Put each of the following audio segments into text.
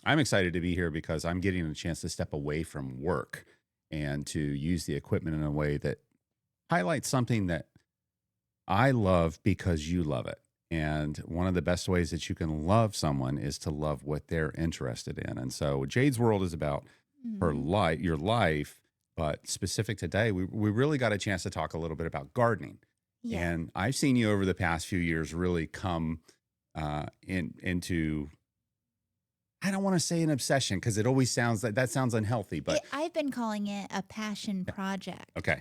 I'm excited to be here because I'm getting a chance to step away from work and to use the equipment in a way that highlights something that I love because you love it. And one of the best ways that you can love someone is to love what they're interested in. And so Jade's World is about her Mhm. life, your life, but specific today, we really got a chance to talk a little bit about gardening. Yeah. And I've seen you over the past few years really come into, I don't want to say an obsession because it always sounds like that sounds unhealthy, but I've been calling it a passion yeah, project okay.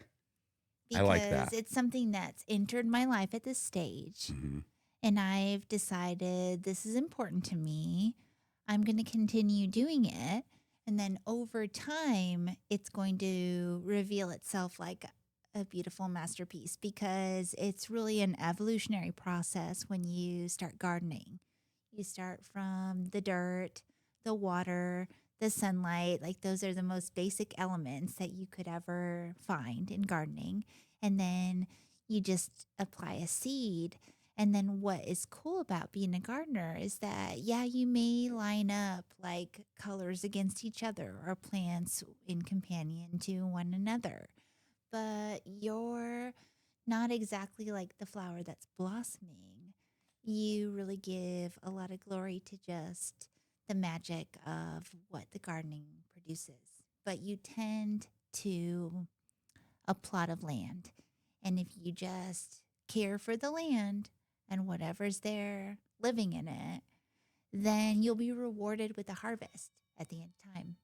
I like because that. it's something that's entered my life at this stage. Mhm. And I've decided this is important to me. I'm going to continue doing it. And then over time, it's going to reveal itself like a beautiful masterpiece because it's really an evolutionary process when you start gardening. You start from the dirt, the water, the sunlight. Like those are the most basic elements that you could ever find in gardening. And then you just apply a seed. And then what is cool about being a gardener is that, yeah, you may line up like colors against each other or plants in companion to one another, but you're not exactly like the flower that's blossoming. You really give a lot of glory to just the magic of what the gardening produces. But you tend to a plot of land. And if you just care for the land and whatever's there living in it, then you'll be rewarded with a harvest at the end of time.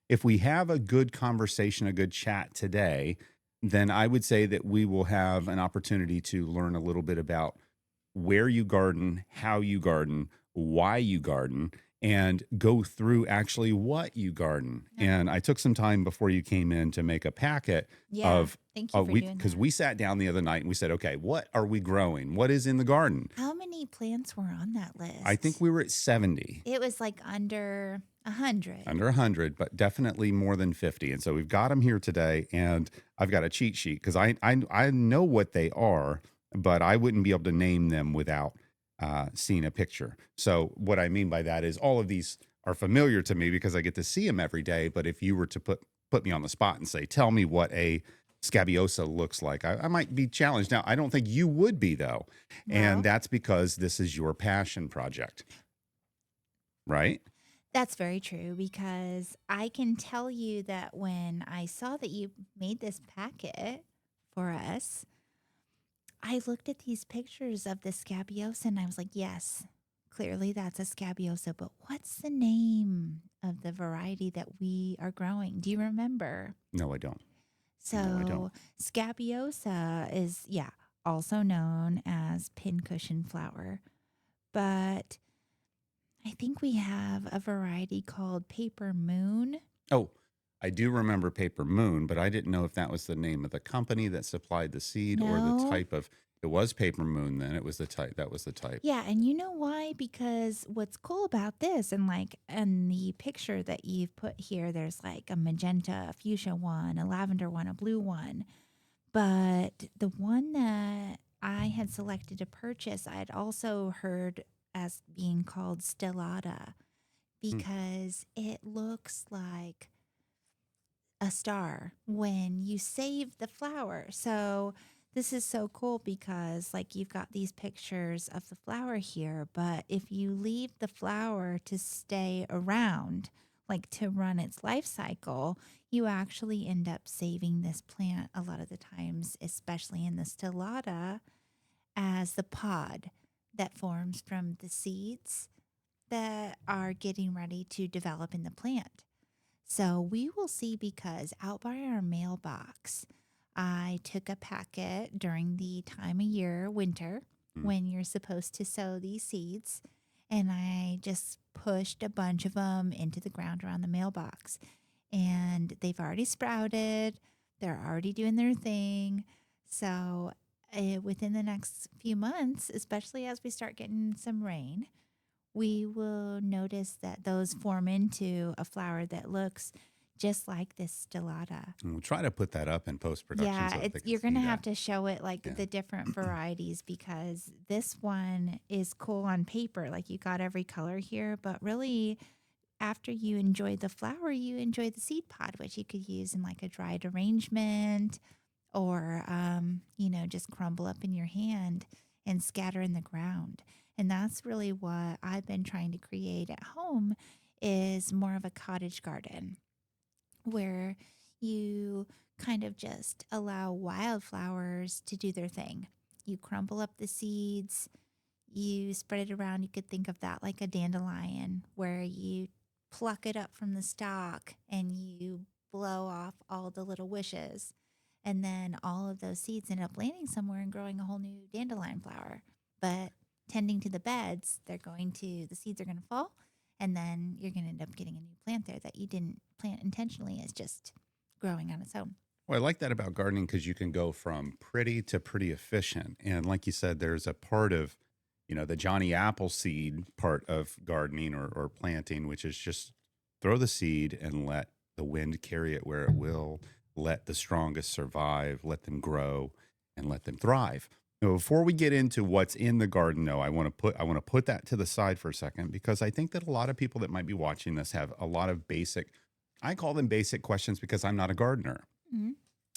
If we have a good conversation, a good chat today, then I would say that we will have an opportunity to learn a little bit about where you garden, how you garden, why you garden, and go through actually what you garden. Yeah. And I took some time before you came in to make a packet Yeah. of Thank you for we doing because that. we sat down the other night and we said, okay, what are we growing? What is in the garden? How many plants were on that I think list? we were at 70. It was like under 100. Under 100, but definitely more than 50. And so we've got them here today. And I've got a cheat sheet because I know what they are, but I wouldn't be able to name them without seeing a picture. So what I mean by that is all of these are familiar to me because I get to see them every day. But if you were to put me on the spot and say, tell me what a scabiosa looks like, I might be challenged. Now, I don't think you would be, though. And Well, that's because this is your passion project, right? that's very true because I can tell you that when I saw that you made this packet for us, I looked at these pictures of the scabiosa and I was like, yes, clearly that's a scabiosa, but what's the name of the variety that we are growing? Do you remember? No, I don't. No, I don't. So, scabiosa is, yeah, also known as pincushion flower, but I think we have a variety called paper moon. Oh, I do remember Paper Moon, but I didn't know if that was the name of the company that supplied the seed or the No. type of. It was Paper Moon then. It was the type. That was the type. Yeah, and you know why? Because what's cool about this, and like in the picture that you've put here, there's like a magenta, a fuchsia one, a lavender one, a blue one. But the one that I had selected to purchase, I had also heard as being called stellata Hmm. because it looks like a star when you save the flower. So this is so cool because like you've got these pictures of the flower here, but if you leave the flower to stay around, like to run its life cycle, you actually end up saving this plant a lot of the times, especially in the stellata, as the pod that forms from the seeds that are getting ready to develop in the plant. So we will see because out by our mailbox, I took a packet during the time of year, winter, Hmm. when you're supposed to sow these seeds. And I just pushed a bunch of them into the ground around the mailbox. And they've already sprouted, they're already doing their thing. So within the next few months, especially as we start getting some rain, we will notice that those form into a flower that looks just like this stellata. And we'll try to put that up in post production Yeah, so that they it's can you're see gonna have that. to show it like Yeah. the different varieties because this one is cool on paper. Like you got every color here, but really after you enjoy the flower, you enjoy the seed pod, which you could use in like a dried arrangement or, just crumble up in your hand and scatter in the ground. And that's really what I've been trying to create at home is more of a cottage garden where you kind of just allow wildflowers to do their thing. You crumble up the seeds, you spread it around. You could think of that like a dandelion, where you pluck it up from the stalk and you blow off all the little wishes. And then all of those seeds end up landing somewhere and growing a whole new dandelion flower. But tending to the beds, the seeds are going to fall. And then you're going to end up getting a new plant there that you didn't plant intentionally. It's just growing on its own. Well, I like that about gardening because you can go from pretty to pretty efficient. And like you said, there's a part of, the Johnny Appleseed part of gardening or planting, which is just throw the seed and let the wind carry it where it will, let the strongest survive, let them grow, and let them thrive. Now, before we get into what's in the garden, though, I want to put that to the side for a second because I think that a lot of people that might be watching this have a lot of I call them basic questions because I'm not a gardener. Mm-hmm.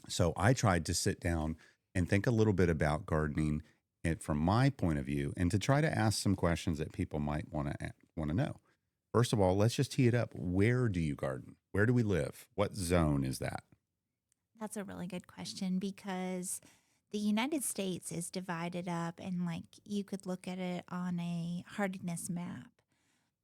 So I tried to sit down and think a little bit about gardening and from my point of view and to try to ask some questions that people might want to know. First of all, let's just tee it up. Where do you garden? Where do we live? What zone is that? That's a really good question because the United States is divided up, and like you could look at it on a hardiness map,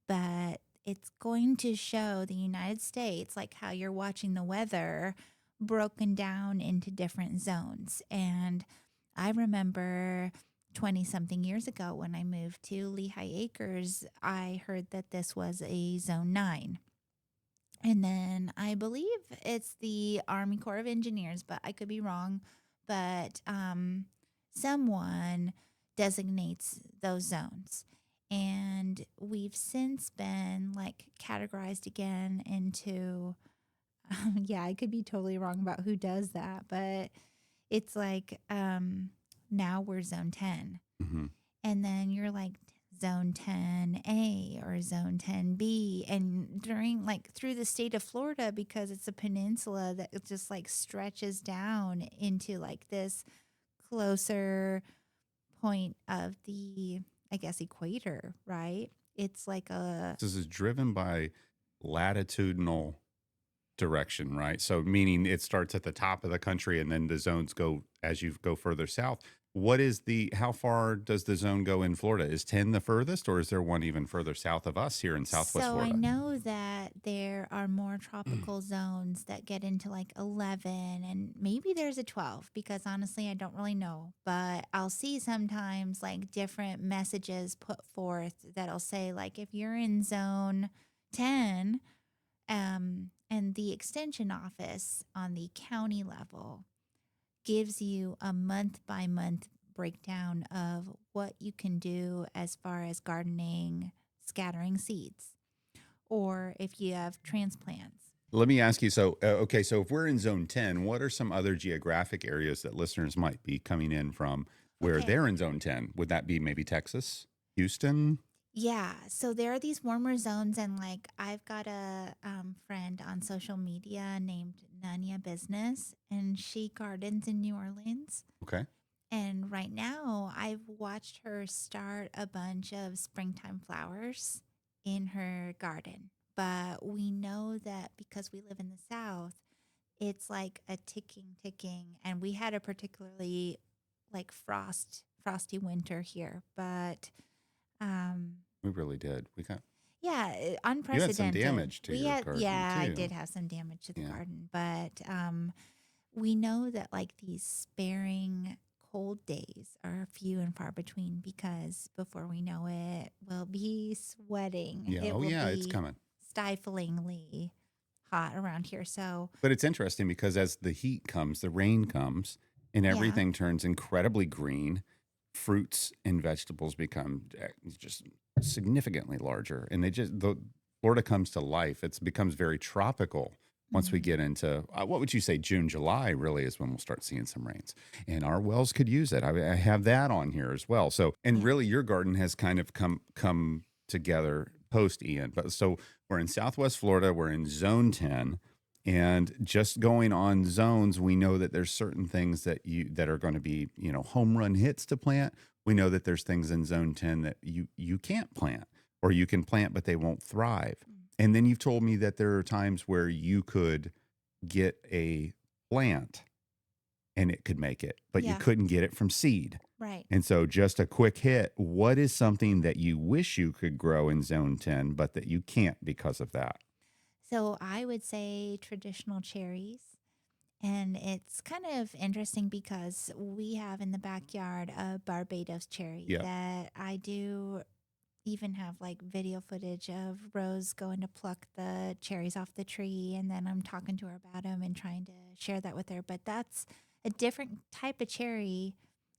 but it's going to show the United States like how you're watching the weather broken down into different zones. And I remember 20 something years ago when I moved to Lehigh Acres, I heard that this was a zone 9. And then I believe it's the Army Corps of Engineers, but I could be wrong. But someone designates those zones. And we've since been like categorized again into, yeah, I could be totally wrong about who does that, but it's like now we're zone 10. Hmm. And then you're like zone 10A or zone 10B. And during like through the state of Florida, because it's a peninsula that it just like stretches down into like this closer point of the, I guess, equator, right? It's like a, This is driven by latitudinal direction, right? So meaning it starts at the top of the country and then the zones go as you go further south. How far does the zone go in Florida? Is 10 the furthest or is there one even further south of us here in Southwest so I Florida? know that there are more tropical zones that get into like 11 and maybe there's a 12 because honestly, I don't really know. But I'll see sometimes like different messages put forth that'll say, like, if you're in zone 10, and the extension office on the county level gives you a month by month breakdown of what you can do as far as gardening, scattering seeds, or if you have transplants. Let me ask you. So if we're in zone 10, what are some other geographic areas that listeners might be coming in from where Okay. they're in zone 10? Would that be maybe Texas, Houston? Yeah. So there are these warmer zones, and like I've got a friend on social media named Nanya Business, and she gardens in New Orleans. Okay. And right now, I've watched her start a bunch of springtime flowers in her garden. But we know that because we live in the South, it's like a ticking. And we had a particularly like frosty winter here. But um, We really did. yeah, You had some unprecedented. damage to your garden Yeah, I did too. have some damage to the Yeah. garden. But we know that like these sparing cold days are few and far between because before we know it, we'll be sweating. Yeah. It Oh will yeah, it's be coming. stiflingly hot around here. So, But it's interesting because as the heat comes, the rain comes, and yeah. everything turns incredibly green. Fruits and vegetables become just significantly larger, and the Florida comes to life. It becomes very tropical once we Mhm. get into what would you say June, July? Really is when we'll start seeing some rains, and our wells could use it. I have that on here as well. So, and Yeah. really, your garden has kind of come together post Ian, but so we're in Southwest Florida. We're in Zone 10, and just going on zones, we know that there's certain things that are going to be home run hits to plant. We know that there's things in Zone 10 that you can't plant, or you can plant but they won't thrive. Mm. And then you've told me that there are times where you could get a plant and it could make it, but you Yeah, couldn't get it from seed. right. And so, just a quick hit, what is something that you wish you could grow in Zone 10, but that you can't because of that? So I would say traditional cherries. And it's kind of interesting because we have in the backyard a Barbados cherry Yeah. that I do even have like video footage of Rose going to pluck the cherries off the tree. And then I'm talking to her about them and trying to share that with her. But that's a different type of cherry.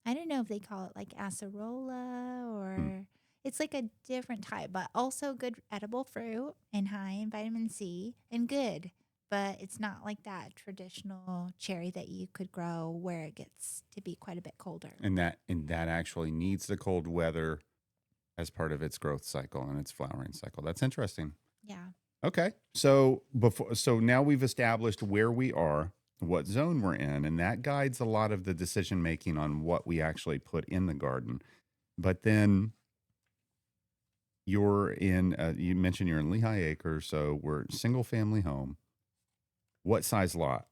I don't know if they call it like acerola Hmm. or it's like a different type, but also good edible fruit and high in vitamin C and good. But it's not like that traditional cherry that you could grow where it gets to be quite a bit colder. And that actually needs the cold weather as part of its growth cycle and its flowering cycle. That's interesting. Yeah. Okay. So now we've established where we are, what zone we're in, and that guides a lot of the decision making on what we actually put in the garden. But then you mentioned you're in Lehigh Acres, so we're single family home. What size lot?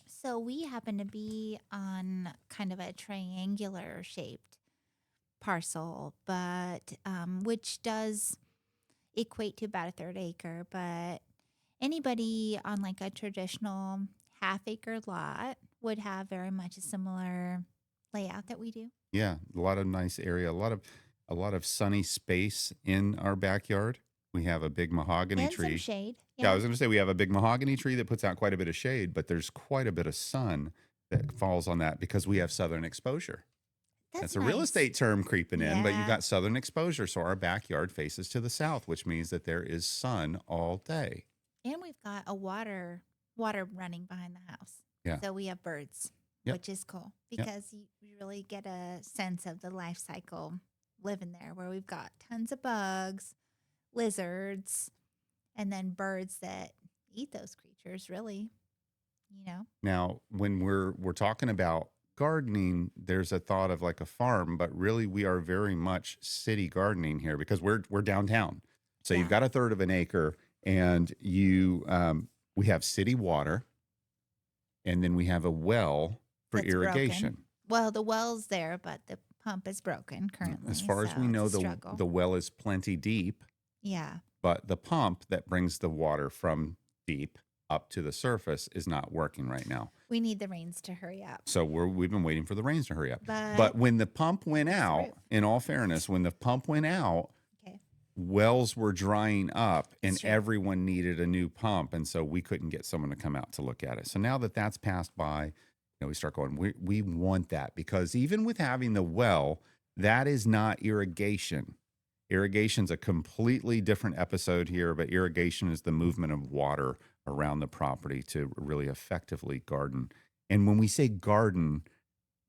So we happen to be on kind of a triangular shaped parcel, but which does equate to about a third acre. But anybody on like a traditional half acre lot would have very much a similar layout that we do. Yeah, a lot of nice area, a lot of sunny space in our backyard. We have a big mahogany And some tree. shade. Yeah, I Yeah. was going to say we have a big mahogany tree that puts out quite a bit of shade, but there's quite a bit of sun that falls on that because we have southern exposure. That's That's a real nice. estate term creeping in, but you Yeah. got southern exposure. So our backyard faces to the south, which means that there is sun all day. And we've got a water running behind the house. Yeah. So we have birds, Yep. which is cool Yep. because you really get a sense of the life cycle living there where we've got tons of bugs, lizards, and then birds that eat those creatures, really, you know? Now, when we're talking about gardening, there's a thought of like a farm, but really we are very much city gardening here because we're downtown. So you've Yeah. got a third of an acre, and we have city water, and then we have a well for That's broken. irrigation. Well, the well's there, but the pump is broken As currently. far So as we it's know, a the struggle. the well is plenty deep, Yeah. but the pump that brings the water from deep up to the surface is not working right now. We need the rains to hurry up. So we've been waiting for the rains to hurry up. But But when the pump went fix the out, roof. in all fairness, when the pump went out, Okay. wells were drying up It's and true. everyone needed a new pump. And so we couldn't get someone to come out to look at it. So now that that's passed by, we start going, we want that, because even with having the well, that is not irrigation. Irrigation's a completely different episode here, but irrigation is the movement of water around the property to really effectively garden. And when we say garden,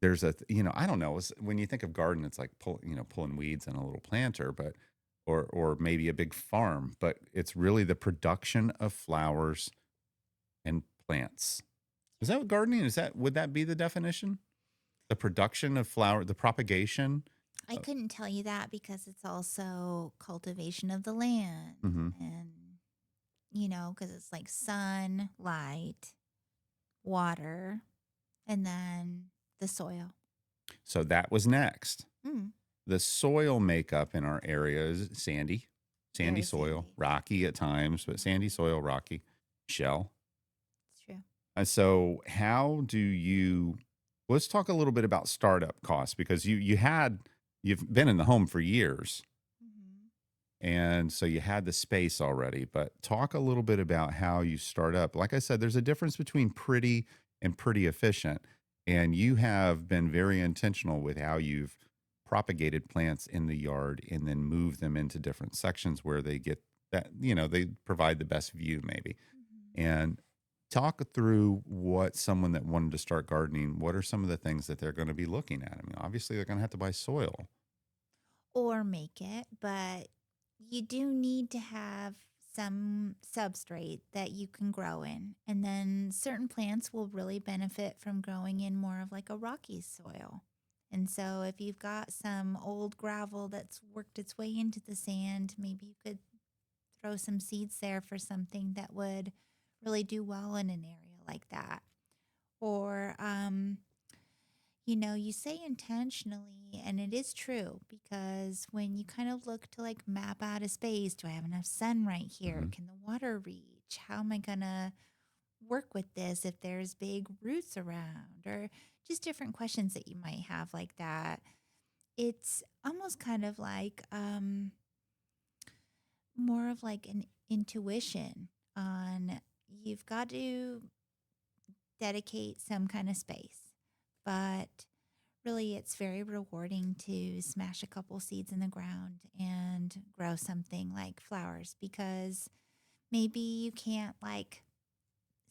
there's I don't know, when you think of garden, it's like pulling weeds in a little planter, but or maybe a big farm, but it's really the production of flowers and plants. Is that what gardening is? Would that be the definition? The production of flower, the propagation. I couldn't tell you that because it's also cultivation of the land Mm-hmm. and, because it's like sun, light, water, and then the soil. So that was next. Mm, The soil makeup in our area is sandy very soil, sandy. rocky at times, but sandy soil, rocky shell. It's true. And so how do you, let's talk a little bit about startup costs, because you've been in the home for years. Hmm. And so you had the space already, but talk a little bit about how you start up. Like I said, there's a difference between pretty and pretty efficient. And you have been very intentional with how you've propagated plants in the yard and then move them into different sections where they get that, they provide the best view maybe. Hmm. And talk through what someone that wanted to start gardening, what are some of the things that they're going to be looking at? I mean, obviously they're going to have to buy soil. Or make it, but you do need to have some substrate that you can grow in. And then certain plants will really benefit from growing in more of like a rocky soil. And so if you've got some old gravel that's worked its way into the sand, maybe you could throw some seeds there for something that would really do well in an area like that. Or, you say intentionally, and it is true because when you kind of look to like map out a space, do I have enough sun right here? Hmm. Can the water reach? How am I going to work with this if there's big roots around? Or just different questions that you might have like that. It's almost kind of like more of like an intuition on you've got to dedicate some kind of space, but really it's very rewarding to smash a couple seeds in the ground and grow something like flowers because maybe you can't like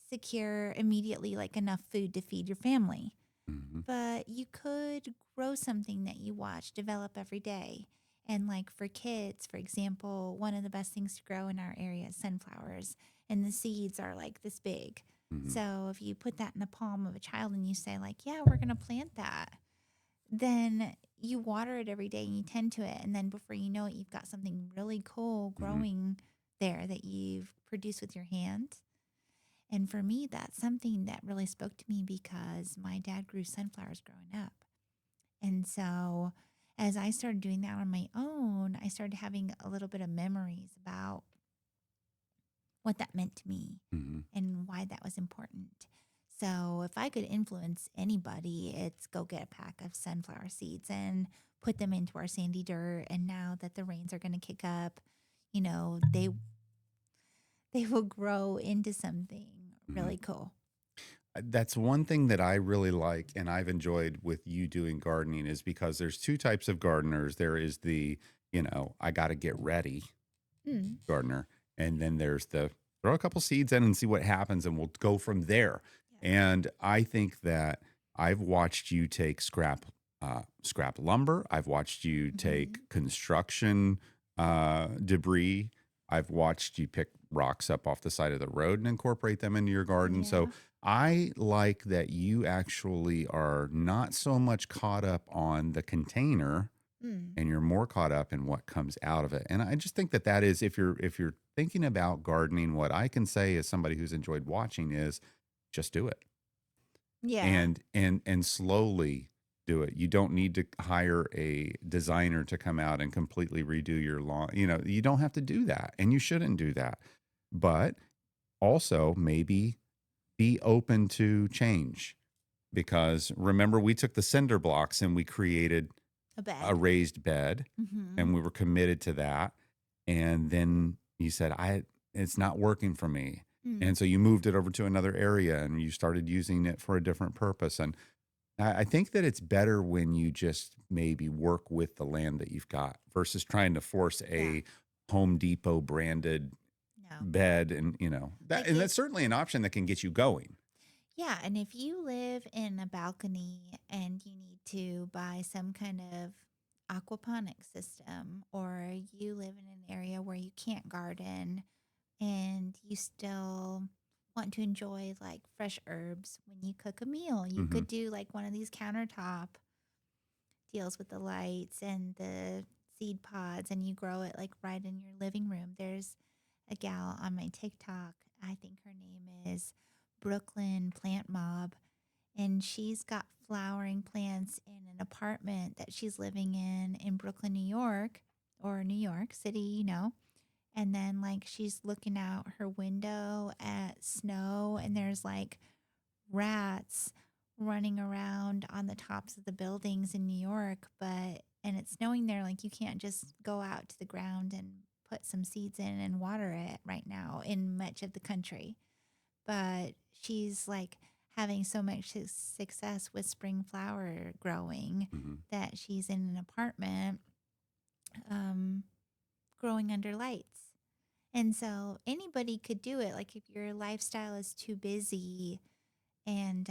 secure immediately like enough food to feed your family, Hmm. but you could grow something that you watch develop every day. And like for kids, for example, one of the best things to grow in our area is sunflowers, and the seeds are like this big. Hmm. So if you put that in the palm of a child and you say like, "Yeah, we're going to plant that." Then you water it every day and you tend to it, and then before you know it, you've got something really cool Hmm. growing there that you've produced with your hands. And for me, that's something that really spoke to me because my dad grew sunflowers growing up. And so as I started doing that on my own, I started having a little bit of memories about what that meant to me Hmm. and why that was important. So if I could influence anybody, it's go get a pack of sunflower seeds and put them into our sandy dirt. And now that the rains are going to kick up, they will grow into something Hmm. really cool. That's one thing that I really like, and I've enjoyed with you doing gardening is because there's two types of gardeners. There is the, I got to get ready Mm. gardener. And then there's the throw a couple seeds in and see what happens, and we'll go from there. Yeah. And I think that I've watched you take scrap lumber. I've watched you Hmm. take construction debris. I've watched you pick rocks up off the side of the road and incorporate them into your garden. So Yeah. I like that you actually are not so much caught up on the container Mm. and you're more caught up in what comes out of it. And I just think that that is if you're thinking about gardening, what I can say as somebody who's enjoyed watching is just do it Yeah. and slowly do it. You don't need to hire a designer to come out and completely redo your lawn. You don't have to do that and you shouldn't do that. But also maybe be open to change because remember we took the cinder blocks and we created A a bed. raised bed Hmm. and we were committed to that. And then you said, it's not working for me. Mm. And so you moved it over to another area and you started using it for a different purpose. And I think that it's better when you just maybe work with the land that you've got versus trying to force Yeah. a Home Depot branded No. bed. And, Like and if that's certainly an option that can get you going. Yeah, and if you live in a balcony and you need to buy some kind of aquaponic system, or you live in an area where you can't garden and you still want to enjoy like fresh herbs when you cook a meal, you Hmm. could do like one of these countertop deals with the lights and the seed pods, and you grow it like right in your living room. There's a gal on my TikTok, I think her name is Brooklyn Plant Mob, and she's got flowering plants in an apartment that she's living in Brooklyn, New York, or New York City, And then like she's looking out her window at snow, and there's like rats running around on the tops of the buildings in New York, but and it's snowing there, like you can't just go out to the ground and put some seeds in and water it right now in much of the country. But she's like having so much success with spring flower growing Hmm. that she's in an apartment um, growing under lights. And so anybody could do it. Like if your lifestyle is too busy, and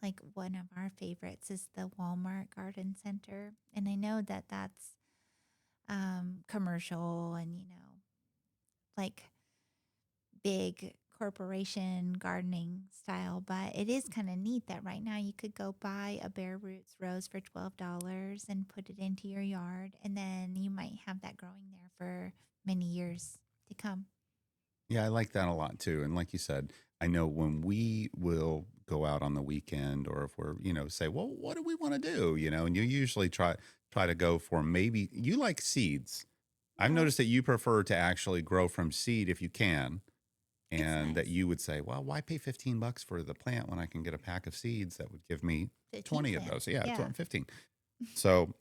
like one of our favorites is the Walmart Garden Center. And I know that that's commercial and, like big corporation gardening style. But it is kind of neat that right now you could go buy a bare roots rose for $12 and put it into your yard. And then you might have that growing there for many years to come. Yeah, I like that a lot too. And like you said, I know when we will go out on the weekend or if we're, say, well, what do we want to do? And you usually try to go for maybe you like seeds. I've Yeah, noticed that you prefer to actually grow from seed if you can, it's and that nice. you would say, well, why pay $15 for the plant when I can get a pack of seeds that would give me 15 20 of those? plants. Yeah, Yeah. 15. So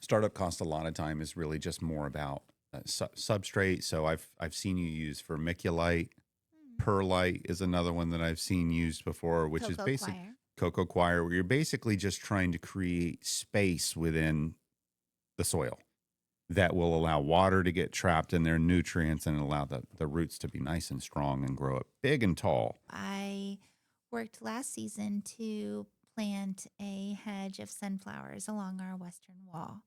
startup cost a lot of time is really just more about substrate. So I've seen you use vermiculite. Mm. Perlite is another one that I've seen used before, which is Cocoa basic choir. cocoa coir, where you're basically just trying to create space within the soil that will allow water to get trapped in their nutrients and allow the roots to be nice and strong and grow up big and tall. I worked last season to plant a hedge of sunflowers along our western wall.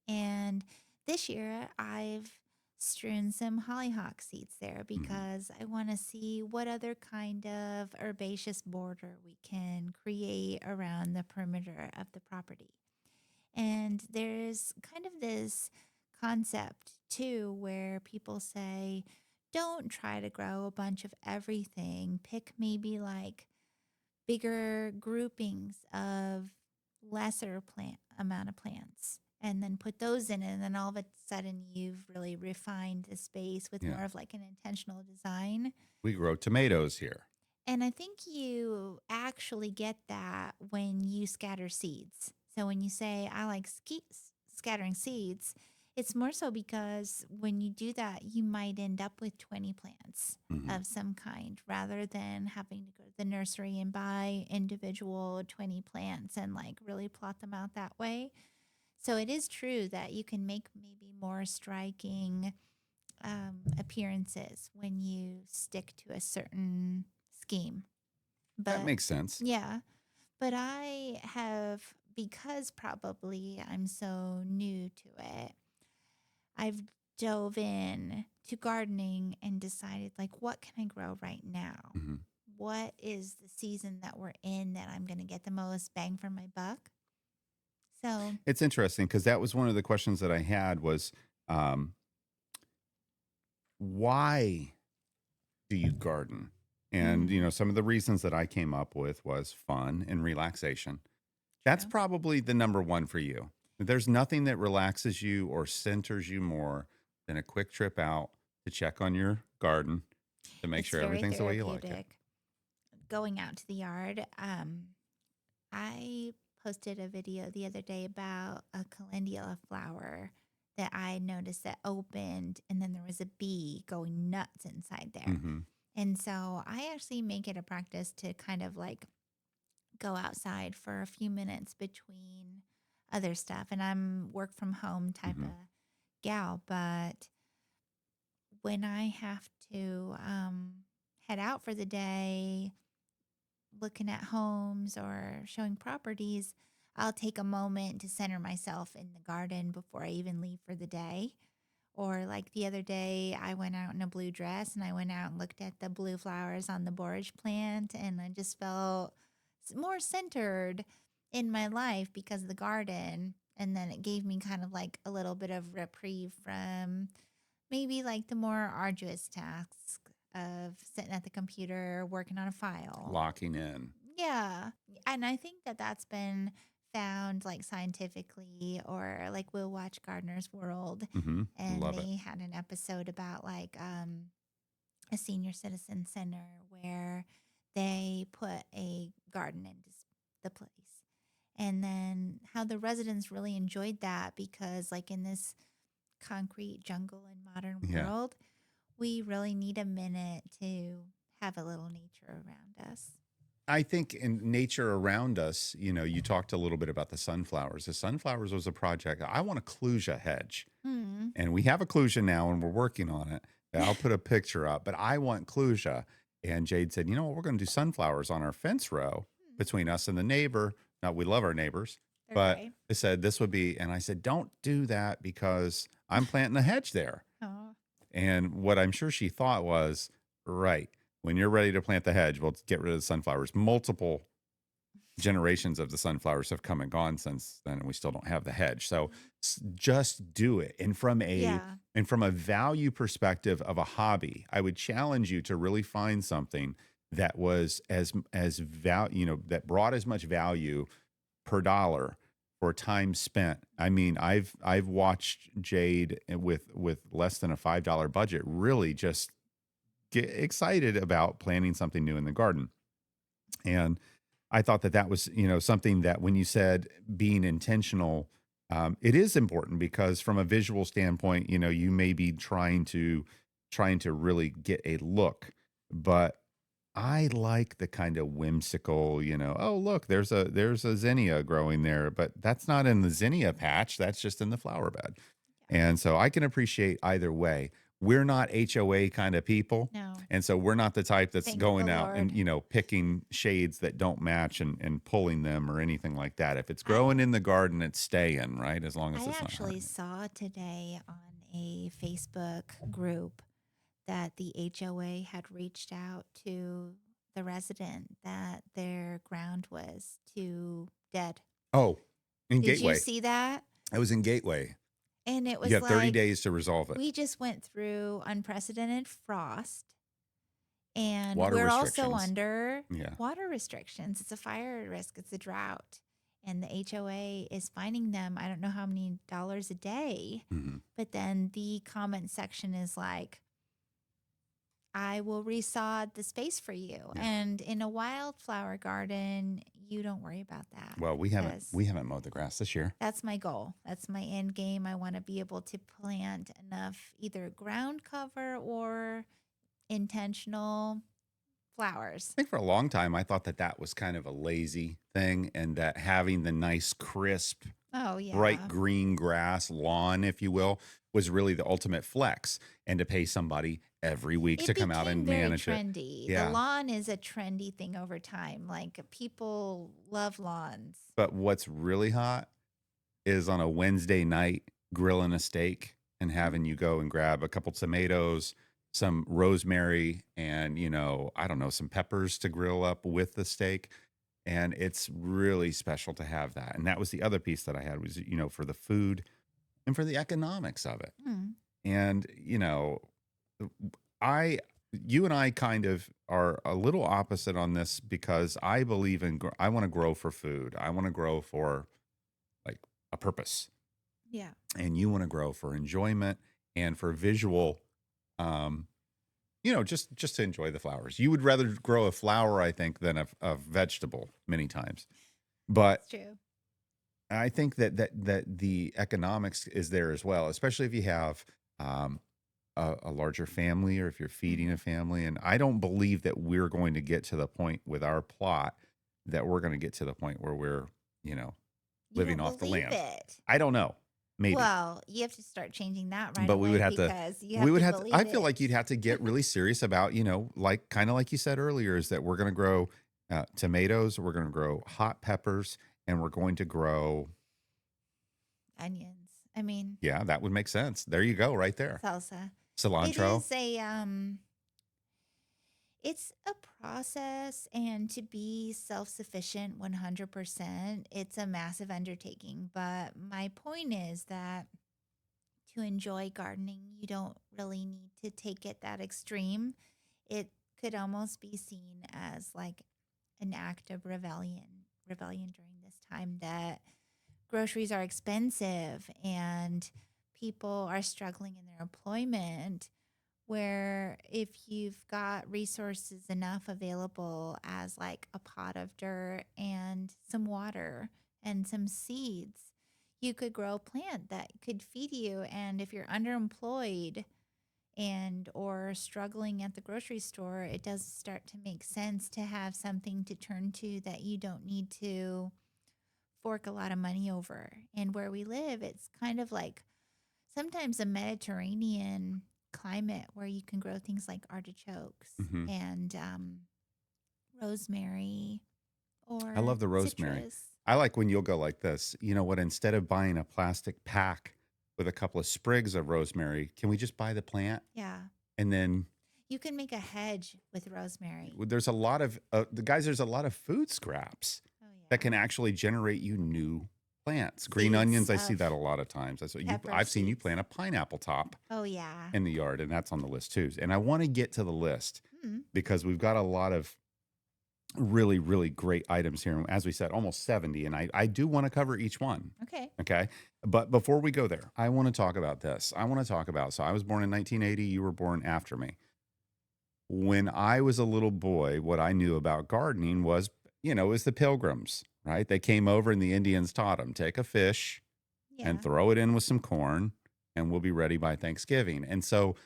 And this year I've strewn some hollyhock seeds there Hmm. because I want to see what other kind of herbaceous border we can create around the perimeter of the property. And there's kind of this concept too where people say, don't try to grow a bunch of everything. Pick maybe like bigger groupings of lesser plant amount of plants and then put those in it, and then all of a sudden you've really refined the space with Yeah. more of like an intentional design. We grow tomatoes here. And I think you actually get that when you scatter seeds. So when you say, I like scattering seeds, it's more so because when you do that, you might end up with 20 plants Hmm. of some kind rather than having to go to the nursery and buy individual 20 plants and like really plot them out that way. So it is true that you can make maybe more striking appearances when you stick to a certain scheme. That But makes sense. yeah, but I have, because probably I'm so new to it, I've dove in to gardening and decided like, what can I grow right now? Hmm. What is the season that we're in that I'm going to get the most bang for my buck? So, It's interesting because that was one of the questions that I had was, um, why do you garden? And, mm, some of the reasons that I came up with was fun and relaxation. That's true. probably the number one for you. There's nothing that relaxes you or centers you more than a quick trip out to check on your garden to make It's sure very everything's the way you like it. therapeutic going out to the yard. I posted a video the other day about a calendula flower that I noticed that opened and then there was a bee going nuts inside there. Hmm. And so I actually make it a practice to kind of like go outside for a few minutes between other stuff. And I'm work from home type Hmm. of gal, but when I have to head out for the day, looking at homes or showing properties, I'll take a moment to center myself in the garden before I even leave for the day. Or like the other day, I went out in a blue dress and I went out and looked at the blue flowers on the borage plant, and I just felt more centered in my life because of the garden. And then it gave me kind of like a little bit of reprieve from maybe like the more arduous tasks of sitting at the computer working on a file. Locking in. Yeah. And I think that that's been found like scientifically, or like we'll watch Gardener's World Hmm. and Love it. they had an episode about like a senior citizen center where they put a garden into the place. And then how the residents really enjoyed that because like in this concrete jungle and modern Yeah. world, we really need a minute to have a little nature around us. I think in nature around us, you talked a little bit about the sunflowers. The sunflowers was a project. I want a clusia hedge. Hmm. And we have occlusion now and we're working on it. I'll put a picture up, but I want clusia. And Jade said, you know what? We're going to do sunflowers on our fence row Hmm. between us and the neighbor. Now, we love our neighbors, But Okay. I said, this would be, and I said, don't do that because I'm planting a hedge there. Oh, And what I'm sure she thought was, right, when you're ready to plant the hedge, we'll get rid of the sunflowers. Multiple generations of the sunflowers have come and gone since then, and we still don't have the hedge. So just do it. yeah. And from a value perspective of a hobby, I would challenge you to really find something that was as value, that brought as much value per dollar for time spent. I mean, I've watched Jade with less than a $5 budget really just get excited about planting something new in the garden. And I thought that that was, something that when you said being intentional, it is important because from a visual standpoint, you may be trying to really get a look, but I like the kind of whimsical, oh look, there's a zinnia growing there, but that's not in the zinnia patch. That's just in the flower bed. Yeah. And so I can appreciate either way. We're not HOA kind of people. No. And so we're not the type that's Thank the going out and, Lord. picking shades that don't match and pulling them or anything like that. If it's I growing in the garden, it's staying, right? As long as I it's not actually hurting. saw today on a Facebook group that the HOA had reached out to the resident that their ground was too dead. Oh, in Did you Gateway. see that? I was in Gateway. And it You was have 30 like days to resolve it. we just went through unprecedented frost and Water we're also restrictions. under Yeah. water restrictions. It's a fire risk, it's a drought. And the HOA is finding them, I don't know how many dollars a day. Mhm. But then the comment section is like, I will resod the space for you. Yeah. And in a wildflower garden, you don't worry about that Well, we haven't because we haven't mowed the grass this year. that's my goal. That's my end game. I want to be able to plant enough either ground cover or intentional flowers. I think for a long time, I thought that that was kind of a lazy thing, and that having the nice, crisp, Oh, bright yeah. green grass lawn, if you will, was really the ultimate flex, and to pay somebody every week It to come out became and very manage it. trendy. The Yeah. lawn is a trendy thing over time. Like people love lawns. But what's really hot is on a Wednesday night grilling a steak and Mm, having you go and grab a couple tomatoes, some rosemary, and, I don't know, some peppers to grill up with the steak. And it's really special to have that. And that was the other piece that I had was, for the food and for the economics of it. mm, And, I, you and I kind of are a little opposite on this because I believe I want to grow for food. I want to grow for like a purpose, yeah. and you want to grow for enjoyment and for visual, um, just to enjoy the flowers. You would rather grow a flower, I think, than a vegetable many times. But It's true. I think that the economics is there as well, especially if you have um, a larger family or if you're feeding a Mhm. family. And I don't believe that we're going to get to the point with our plot that we're going to get to the point where we're, you know, You living don't off the believe land. it. I don't know, maybe. Well, you have to start changing that right But we would away have to, because you we have would to have to, believe I feel it. like you'd have to get really serious about, like kind of like you said earlier, is that we're going to grow tomatoes, we're going to grow hot peppers, and we're going to grow, Onions. I mean, yeah, that would make sense. There you go, right there. salsa. It Cilantro. is it's a process, and to be self-sufficient 100%, it's a massive undertaking, but my point is that to enjoy gardening, you don't really need to take it that extreme. It could almost be seen as like an act of rebellion during this time that groceries are expensive and people are struggling in their employment, where if you've got resources enough available as like a pot of dirt and some water and some seeds, you could grow a plant that could feed you. And if you're underemployed and or struggling at the grocery store, it does start to make sense to have something to turn to that you don't need to fork a lot of money over. And where we live, it's kind of like sometimes a Mediterranean climate where you can grow things like artichokes Hmm. and rosemary I or love the rosemary. citrus. I like when you'll go like this. You know what? Instead of buying a plastic pack with a couple of sprigs of rosemary, can we just buy the plant? Yeah. And then You can make a hedge with rosemary. there's a lot of the guys. There's a lot of food scraps Oh, that yeah. can actually generate you new plants. Green Seeds onions, I see of that a lot of times. I saw you. pepper I've seen you seeds. plant a pineapple top Oh, yeah. in the yard, and that's on the list too. And I want to get to the list Hmm. because we've got a lot of really, really great items here. As we said, almost 70. And I do want to cover each one. Okay. Okay. But before we go there, I want to talk about this. I want to talk about, so I was born in 1980. You were born after me. When I was a little boy, what I knew about gardening was, it was the pilgrims, right? They came over and the Indians taught them take a fish and Yeah. throw it in with some corn and we'll be ready by Thanksgiving. And so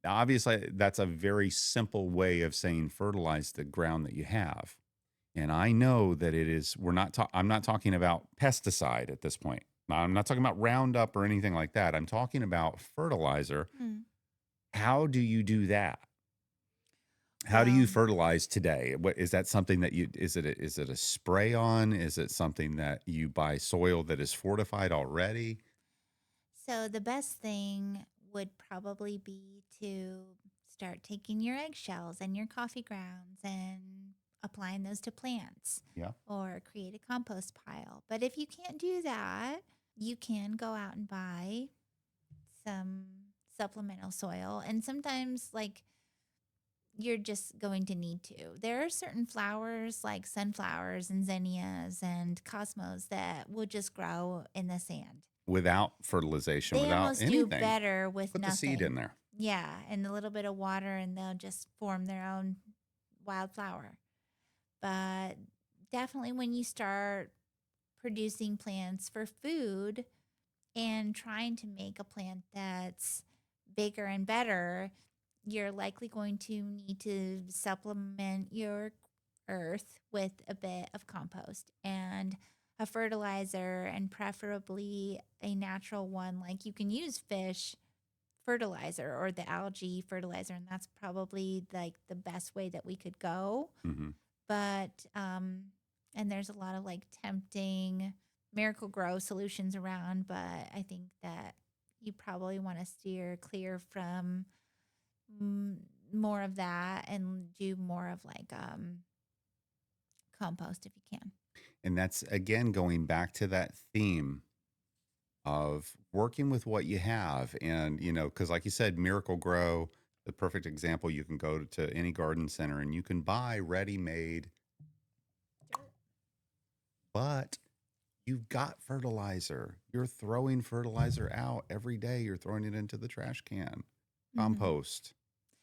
obviously that's a very simple way of saying fertilize the ground that you have. And I know that it is, I'm not talking about pesticide at this point. I'm not talking about Roundup or anything like that. I'm talking about fertilizer. Hmm. How do you do that? How do you Well, fertilize today? What is that something that is it a spray on? Is it something that you buy soil that is fortified already? so the best thing would probably be to start taking your eggshells and your coffee grounds and applying those to plants Yeah. or create a compost pile. But if you can't do that, you can go out and buy some supplemental soil. And sometimes, like, you're just going to need to. There are certain flowers like sunflowers and zinnias and cosmos that will just grow in the sand. Without fertilization, They without almost do anything. better with Put the seed in nothing. there. Yeah, and a little bit of water, and they'll just form their own wildflower. But definitely, when you start producing plants for food and trying to make a plant that's bigger and better, you're likely going to need to supplement your earth with a bit of compost and a fertilizer, and preferably a natural one. Like, you can use fish fertilizer or the algae fertilizer, and that's probably like the best way that we could go. Hmm. But and there's a lot of like tempting miracle grow solutions around, but I think that you probably want to steer clear from mm, more of that and do more of like compost if you can. And that's again going back to that theme of working with what you have. And, because like you said, Miracle Grow, the perfect example, you can go to any garden center and you can buy ready made, but you've got fertilizer. You're throwing fertilizer out every day. You're throwing it into the trash can. Hmm. Compost,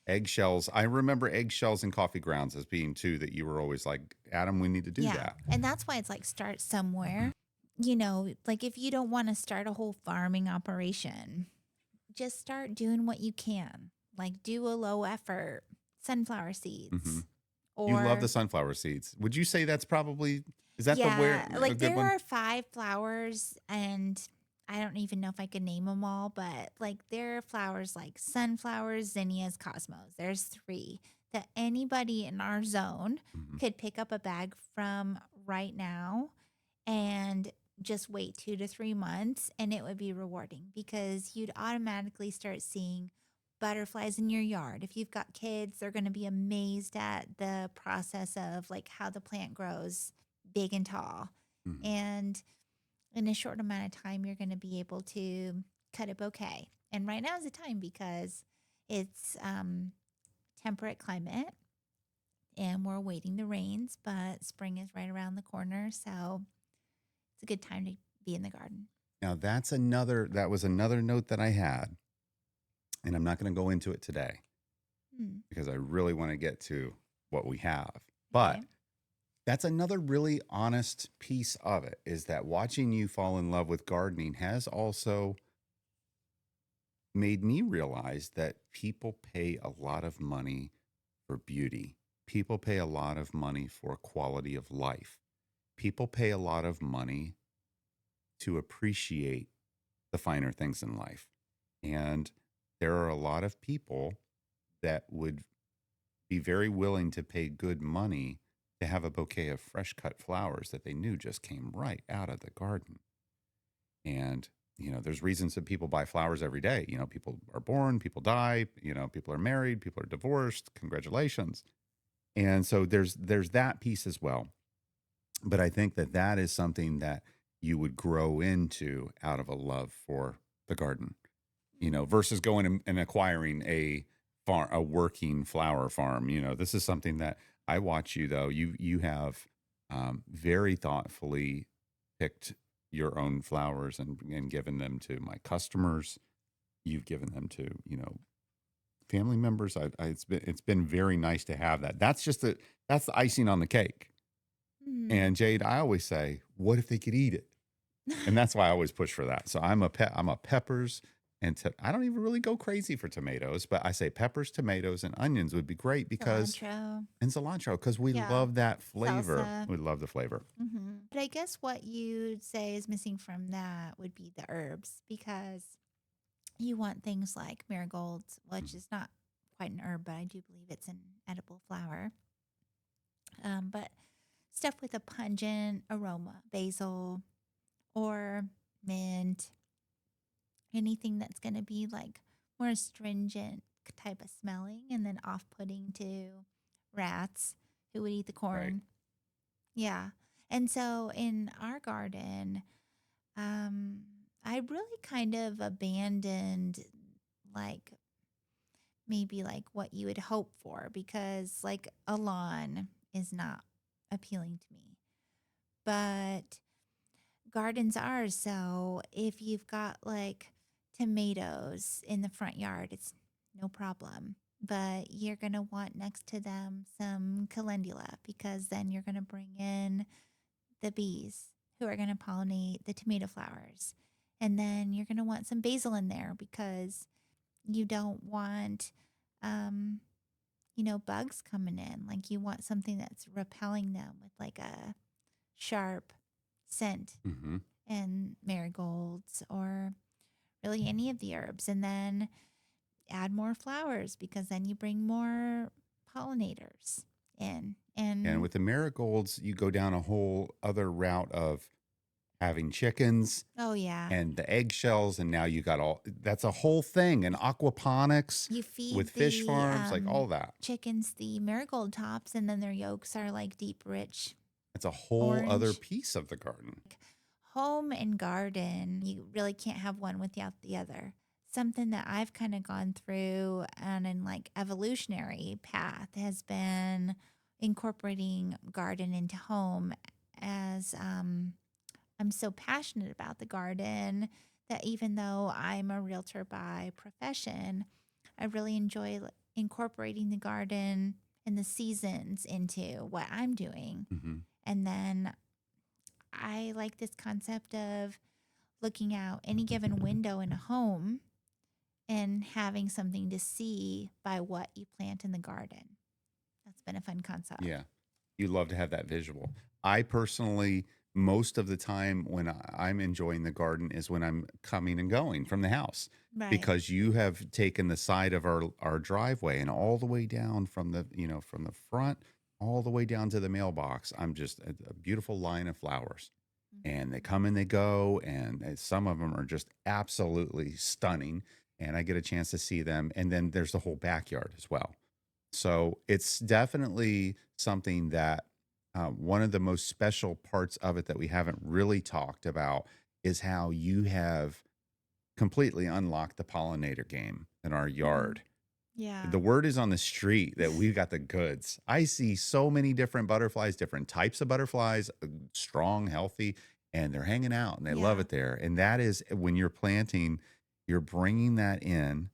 eggshells. I remember eggshells and coffee grounds as being two that you were always like, Adam, we need to do Yeah. that. And that's why it's like start somewhere. You know, like if you don't want to start a whole farming operation, just start doing what you can. Like do a low effort sunflower Hmm. seeds You love the or sunflower seeds. Would you say that's probably, is that the where yeah, a like good there one? are 5 flowers and I don't even know if I could name them all, but like there are flowers like sunflowers, zinnias, cosmos. There's 3 that anybody in our zone Hmm. could pick up a bag from right now and just wait 2 to 3 months, and it would be rewarding because you'd automatically start seeing butterflies in your yard. If you've got kids, they're going to be amazed at the process of like how the plant grows big and tall. Hmm. And in a short amount of time, you're going to be able to cut a bouquet. And right now is the time because it's temperate climate and we're awaiting the rains, but spring is right around the corner. So it's a good time to be in the garden. Now that was another note that I had, and I'm not going to go into it today Hmm. because I really want to get to what we have. But Okay. that's another really honest piece of it is that watching you fall in love with gardening has also made me realize that people pay a lot of money for beauty. People pay a lot of money for quality of life. People pay a lot of money to appreciate the finer things in life. And there are a lot of people that would be very willing to pay good money to have a bouquet of fresh cut flowers that they knew just came right out of the garden. And, there's reasons that people buy flowers every day. People are born, people die, people are married, people are divorced. Congratulations. And so there's that piece as well. But I think that that is something that you would grow into out of a love for the garden, versus going and acquiring a working flower farm. This is something that I watch you though. You have very thoughtfully picked your own flowers and given them to my customers. You've given them to family members. It's been very nice to have that. That's the icing on the cake. Mm. And Jade, I always say, what if they could eat it? And that's why I always push for that. So I'm a peppers I don't even really go crazy for tomatoes, but I say peppers, tomatoes, and onions would be great because Cilantro. and cilantro because we Yeah. love that flavor. Salsa. We love the flavor. But I guess what you'd say is missing from that would be the herbs because you want things like marigolds, which Mhm. is not quite an herb, but I do believe it's an edible flower. But stuff with a pungent aroma, basil or mint, anything that's going to be like more astringent type of smelling and then off putting to rats who would eat the Right. corn. Yeah. And so in our garden, um, I really kind of abandoned like maybe like what you would hope for because like a lawn is not appealing to me. But gardens are. So if you've got like tomatoes in the front yard, it's no problem. But you're going to want next to them some calendula because then you're going to bring in the bees who are going to pollinate the tomato flowers. And then you're going to want some basil in there because you don't want, um, bugs coming in. Like you want something that's repelling them with like a sharp scent Hmm. and marigolds or really any of the herbs. And then add more flowers because then you bring more pollinators in. And And with the marigolds, you go down a whole other route of having chickens oh, yeah. and the eggshells, and now you got all that's a whole thing. And aquaponics You with feed fish the farms, like all that. chickens the marigold tops, and then their yolks are like deep, rich It's a whole other orange. piece of the garden. Home and garden, you really can't have one without the other. Something that I've kind of gone through and in like evolutionary path has been incorporating garden into home as I'm so passionate about the garden that even though I'm a realtor by profession, I really enjoy incorporating the garden and the seasons into what I'm doing. Hmm. And then I like this concept of looking out any given window in a home and having something to see by what you plant in the garden. That's been a fun concept. Yeah. You love to have that visual. I personally, most of the time when I'm enjoying the garden is when I'm coming and going from the house Right. because you have taken the side of our driveway and all the way down from from the front all the way down to the mailbox. I'm just a beautiful line of flowers. And they Mhm. come and they go, and some of them are just absolutely stunning. And I get a chance to see them. And then there's the whole backyard as well. So it's definitely something that one of the most special parts of it that we haven't really talked about is how you have completely unlocked the pollinator game in our Mhm. yard. Yeah. The word is on the street that we've got the goods. I see so many different butterflies, different types of butterflies, strong, healthy, and they're hanging out and they love Yeah. it there. And that is when you're planting, you're bringing that in,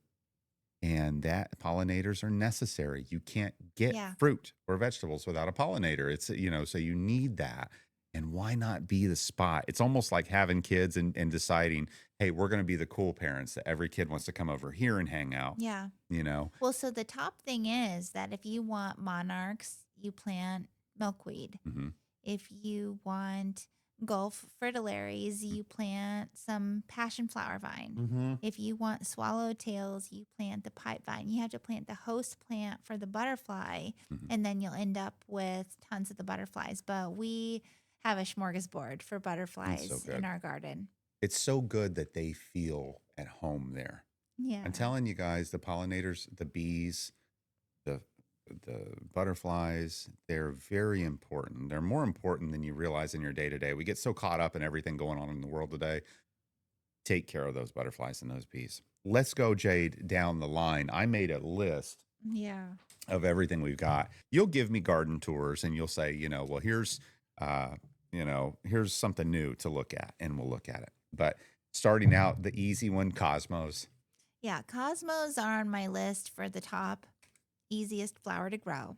and that pollinators are necessary. You can't get Yeah. fruit or vegetables without a pollinator. So you need that. And why not be the spot? It's almost like having kids and deciding, hey, we're going to be the cool parents that every kid wants to come over here and hang out, Yeah. you know? Well, so the top thing is that if you want monarchs, you plant milkweed. Hmm. If you want Gulf fritillaries, you plant some passion flower vine. Mm-hmm. If you want swallowtails, you plant the pipe vine. You have to plant the host plant for the butterfly, Hmm. and then you'll end up with tons of the butterflies. But we have a smorgasbord for It's so butterflies in good. our garden. It's so good that they feel at home there. I'm Yeah. telling you guys, the pollinators, the bees, the the butterflies, they're very important. They're more important than you realize in your day to day. We get so caught up in everything going on in the world today. Take care of those butterflies and those bees. Let's go, Jade, down the line. I made a list Yeah. of everything we've got. You'll give me garden tours and you'll say, well, uh, here's something new to look at, and we'll look at it. But starting out, the easy one, cosmos. Yeah. Cosmos are on my list for the top easiest flower to grow.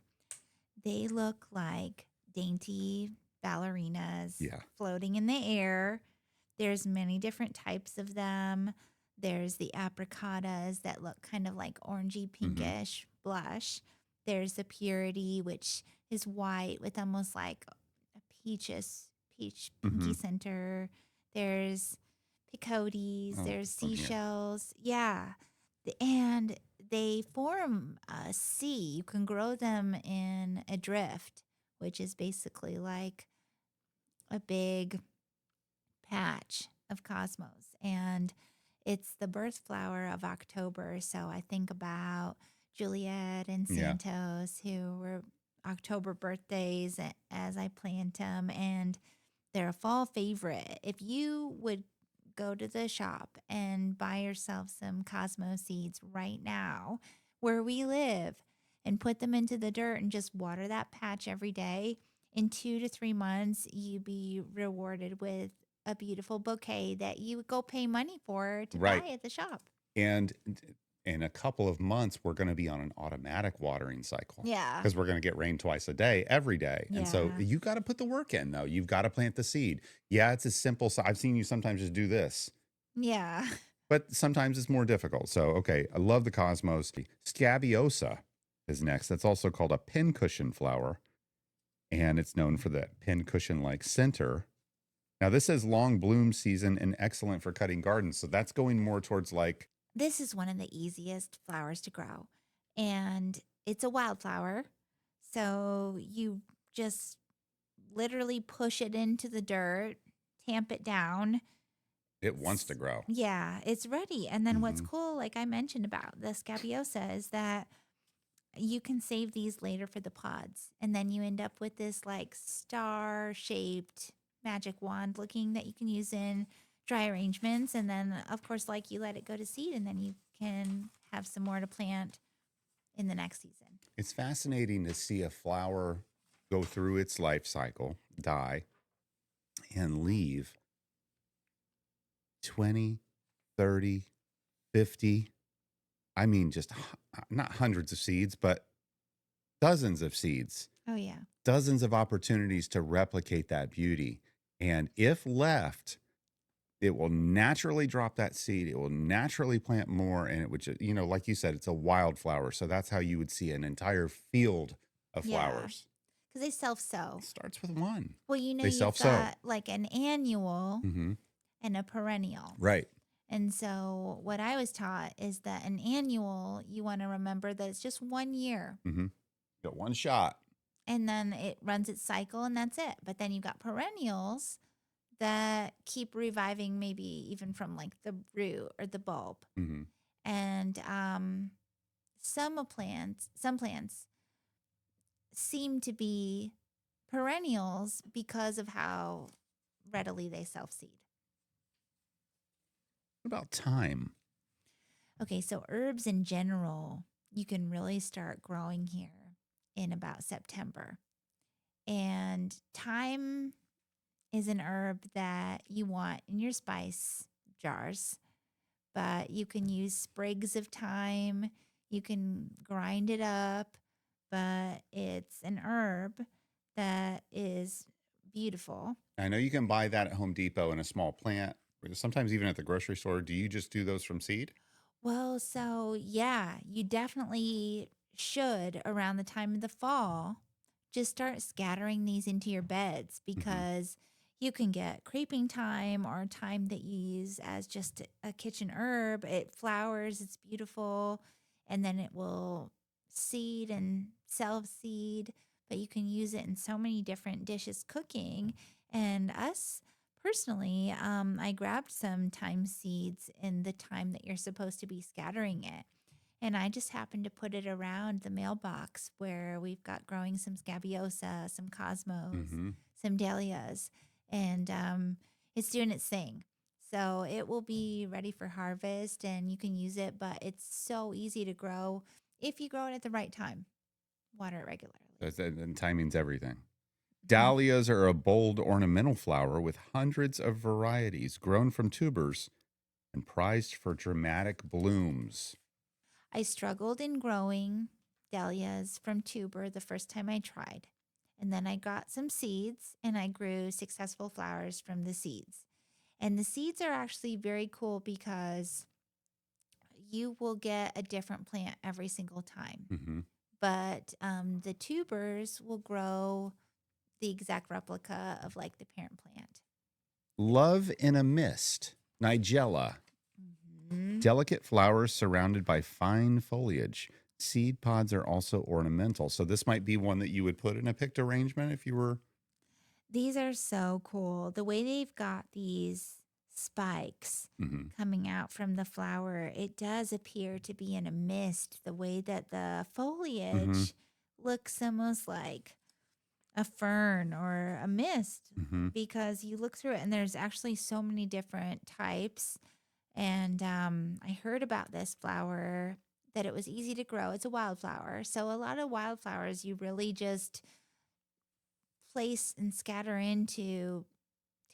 They look like dainty ballerinas Yeah. floating in the air. There's many different types of them. There's the apricotas that look kind of like orangey Hmm. pinkish blush. There's the purity, which is white with almost like a peach pinky Hmm. center. There's picotes, Oh, there's from here. seashells. Yeah. And they form a sea. You can grow them in a drift, which is basically like a big patch of cosmos. And it's the birth flower of October. So I think about Juliet and Yeah. Santos, who were October birthdays as I plant them. And they're a fall favorite. If you would go to the shop and buy yourself some Cosmo seeds right now where we live and put them into the dirt and just water that patch every day, in 2 to 3 months, you'd be rewarded with a beautiful bouquet that you would go pay money for to Right. buy at the shop. And in a couple of months, we're going to be on an automatic watering cycle Yeah. because we're going to get rain twice a day, every day. And so Yeah. you got to put the work in, though. You've got to plant the seed. Yeah, it's a simple. I've seen you sometimes just do this, Yeah. but sometimes it's more difficult. So, okay, I love the cosmos. Scabiosa is next. That's also called a pincushion flower, and it's known for that pincushion like center. Now, this says long bloom season and excellent for cutting gardens. So that's going more towards like, This is one of the easiest flowers to grow. And it's a wildflower. So you just literally push it into the dirt, tamp it down. it wants to grow. Yeah, it's ready. And then what's Hmm. cool, like I mentioned about the scabiosa, is that you can save these later for the pods. And then you end up with this like star shaped magic wand looking that you can use in dry arrangements. And then, of course, like you let it go to seed and then you can have some more to plant in the next season. It's fascinating to see a flower go through its life cycle, die, and leave 20, 30, 50. I mean, just not hundreds of seeds, but dozens of seeds, Oh, yeah. dozens of opportunities to replicate that beauty. And if left, it will naturally drop that seed. It will naturally plant more. And it would, like you said, it's a wildflower. So that's how you would see an entire field of Yeah. flowers. Because they self sow. It starts with one. Well, They you've self sow. got like an annual Hmm. and a perennial. Right. And so, what I was taught is that an annual, you want to remember that it's just 1 year Hmm. Got one shot. and then it runs its cycle and that's it. But then you've got perennials that keep reviving, maybe even from like the root or the bulb. Hmm. And some plants seem to be perennials because of how readily they self seed. What about time? Okay, so herbs in general, you can really start growing here in about September. And thyme is an herb that you want in your spice jars, but you can use sprigs of thyme. You can grind it up, but it's an herb that is beautiful. I know you can buy that at Home Depot in a small plant, or sometimes even at the grocery store. Do you just do those from seed? Well, so yeah, you definitely should around the time of the fall just start scattering these into your beds Hmm. because You can get creeping thyme or thyme that you use as just a kitchen herb. It flowers, it's beautiful, and then it will seed and self seed, but you can use it in so many different dishes cooking. And us personally, I grabbed some thyme seeds in the time that you're supposed to be scattering it. And I just happened to put it around the mailbox where we've got growing some scabiosa, some cosmos, Mm-hmm. some dahlias, and it's doing its thing. So it will be ready for harvest and you can use it, but it's so easy to grow if you grow it at the right time. Water it regularly. And timing's everything. Mhm. Dahlias are a bold ornamental flower with hundreds of varieties grown from tubers and prized for dramatic blooms. I struggled in growing dahlias from tuber the first time I tried. And then I got some seeds and I grew successful flowers from the seeds. And the seeds are actually very cool because you will get a different plant every single time. Mm-hmm. But the tubers will grow the exact replica of like the parent plant. Love in a mist, Nigella. Mhm. Delicate flowers surrounded by fine foliage. Seed pods are also ornamental. So this might be one that you would put in a picked arrangement if you were. These are so cool. The way they've got these spikes Mm-hmm. coming out from the flower, it does appear to be in a mist. The way that the Mm-hmm. foliage looks almost like a fern or a mist Mm-hmm. because you look through it and there's actually so many different types. And I heard about this flower that it was easy to grow. It's a wildflower. So a lot of wildflowers you really just place and scatter into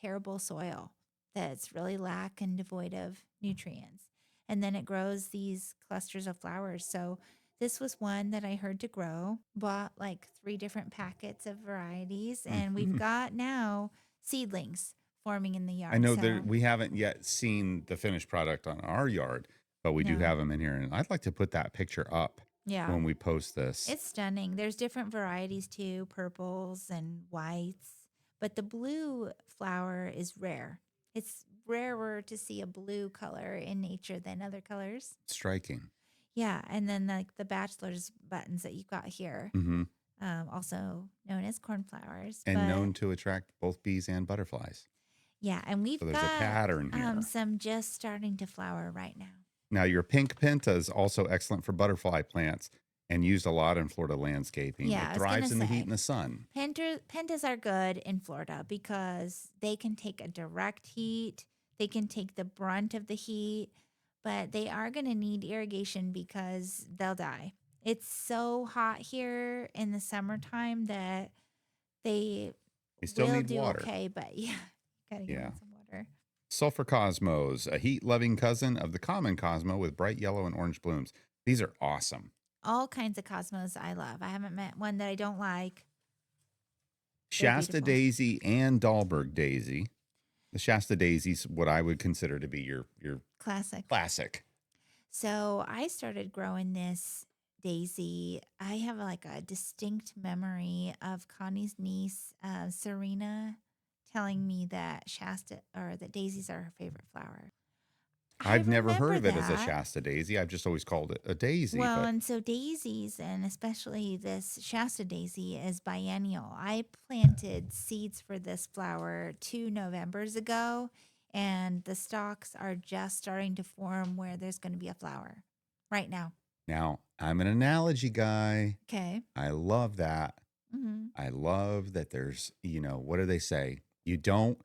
terrible soil that's really lack and devoid of nutrients. And then it grows these clusters of flowers. So this was one that I heard to grow, bought like 3 different packets of varieties, and we've Mm-hmm. got now seedlings forming in the I yard. know that So, we haven't yet seen the finished product on our yard, but we do no, have them in here. And I'd like to put that picture up yeah, when we post this. it's stunning. There's different varieties too, purples and whites, but the blue flower is rare. It's rarer to see a blue color in nature than other colors. Striking. Yeah, and then like the bachelor's buttons that you've got here, Mm-hmm. also known as cornflowers. And But known to attract both bees and butterflies. yeah, and So we've there's a got pattern here. some just starting to flower right now. Now, your pink penta is also excellent for butterfly plants and used a lot in Florida landscaping. Yeah, It I was gonna thrives in the heat say and the sun. pentas are good in Florida because they can take a direct heat, they can take the brunt of the heat, but they are going to need irrigation because they'll die. It's so hot here in the summertime that they They still will need do water. okay, but yeah, gotta give Yeah. them some water. Sulfur cosmos, a heat loving cousin of the common cosmo with bright yellow and orange blooms. These are awesome. All kinds of cosmos I love. I haven't met one that I don't like. They're Shasta beautiful. daisy and Dahlberg daisy. The Shasta daisy's what I would consider to be your Classic. classic. So I started growing this daisy. I have like a distinct memory of Connie's niece, Serena, telling me that Shasta or that daisies are her favorite flower. I I've never heard remember of it as a that. Shasta daisy. I've just always called it a daisy, Well, but and so daisies, and especially this Shasta daisy, is biennial. I planted seeds for this flower 2 Novembers ago, and the stalks are just starting to form where there's going to be a flower right now. now I'm an analogy guy. Okay. I love that. Hmm. I love that there's, what do they say? You don't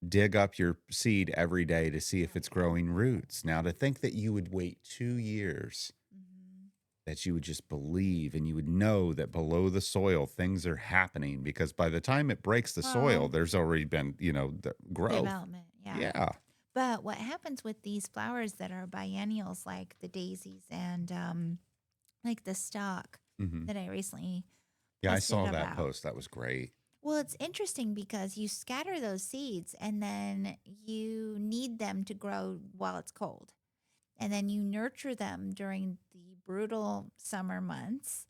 dig up your seed every day to see if it's growing roots. Now, to think that you would wait 2 years, Hmm. that you would just believe and you would know that below the soil things are happening because by the time it breaks the soil, Well, there's already been, the growth. development, yeah. Yeah. But what happens with these flowers that are biennials, like the daisies and like the stalk Hmm. that I recently Yeah, I posted saw that about? post. That was great. Well, it's interesting because you scatter those seeds and then you need them to grow while it's cold. And then you nurture them during the brutal summer months.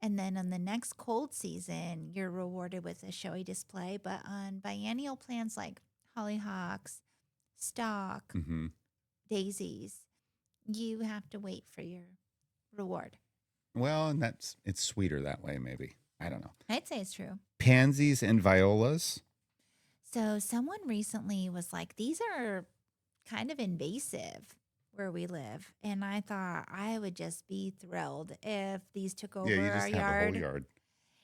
And then on the next cold season, you're rewarded with a showy display. But on biennial plants like hollyhocks, stock, Hmm. daisies, you have to wait for your reward. Well, and it's sweeter that way, maybe. I don't know. I'd say it's true. Pansies and violas. So someone recently was like, these are kind of invasive where we live. And I thought I would just be thrilled if these took Yeah, over you our just have a whole yard. yard.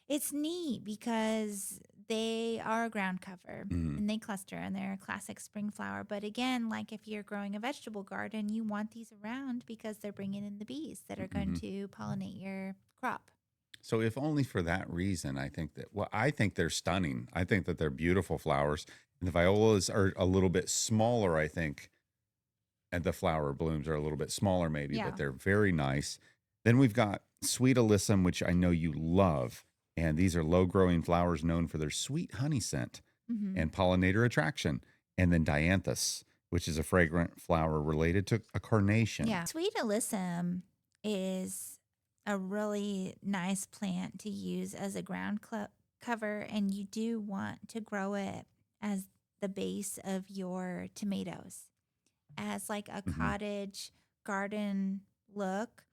It's neat because they are a ground cover Hmm. and they cluster and they're a classic spring flower. But again, like if you're growing a vegetable garden, you want these around because they're bringing in the bees that are going Hmm. to pollinate your crop. So, if only for that reason, I think that, well, I think they're stunning. I think that they're beautiful flowers. And the violas are a little bit smaller, I think, and the flower blooms are a little bit smaller, maybe, but Yeah. they're very nice. Then we've got sweet alyssum, which I know you love. And these are low growing flowers known for their sweet honey scent Hmm. and pollinator attraction. And then dianthus, which is a fragrant flower related to a carnation. Yeah. Sweet alyssum is a really nice plant to use as a cover, and you do want to grow it as the base of your tomatoes as like a Hmm. cottage garden look.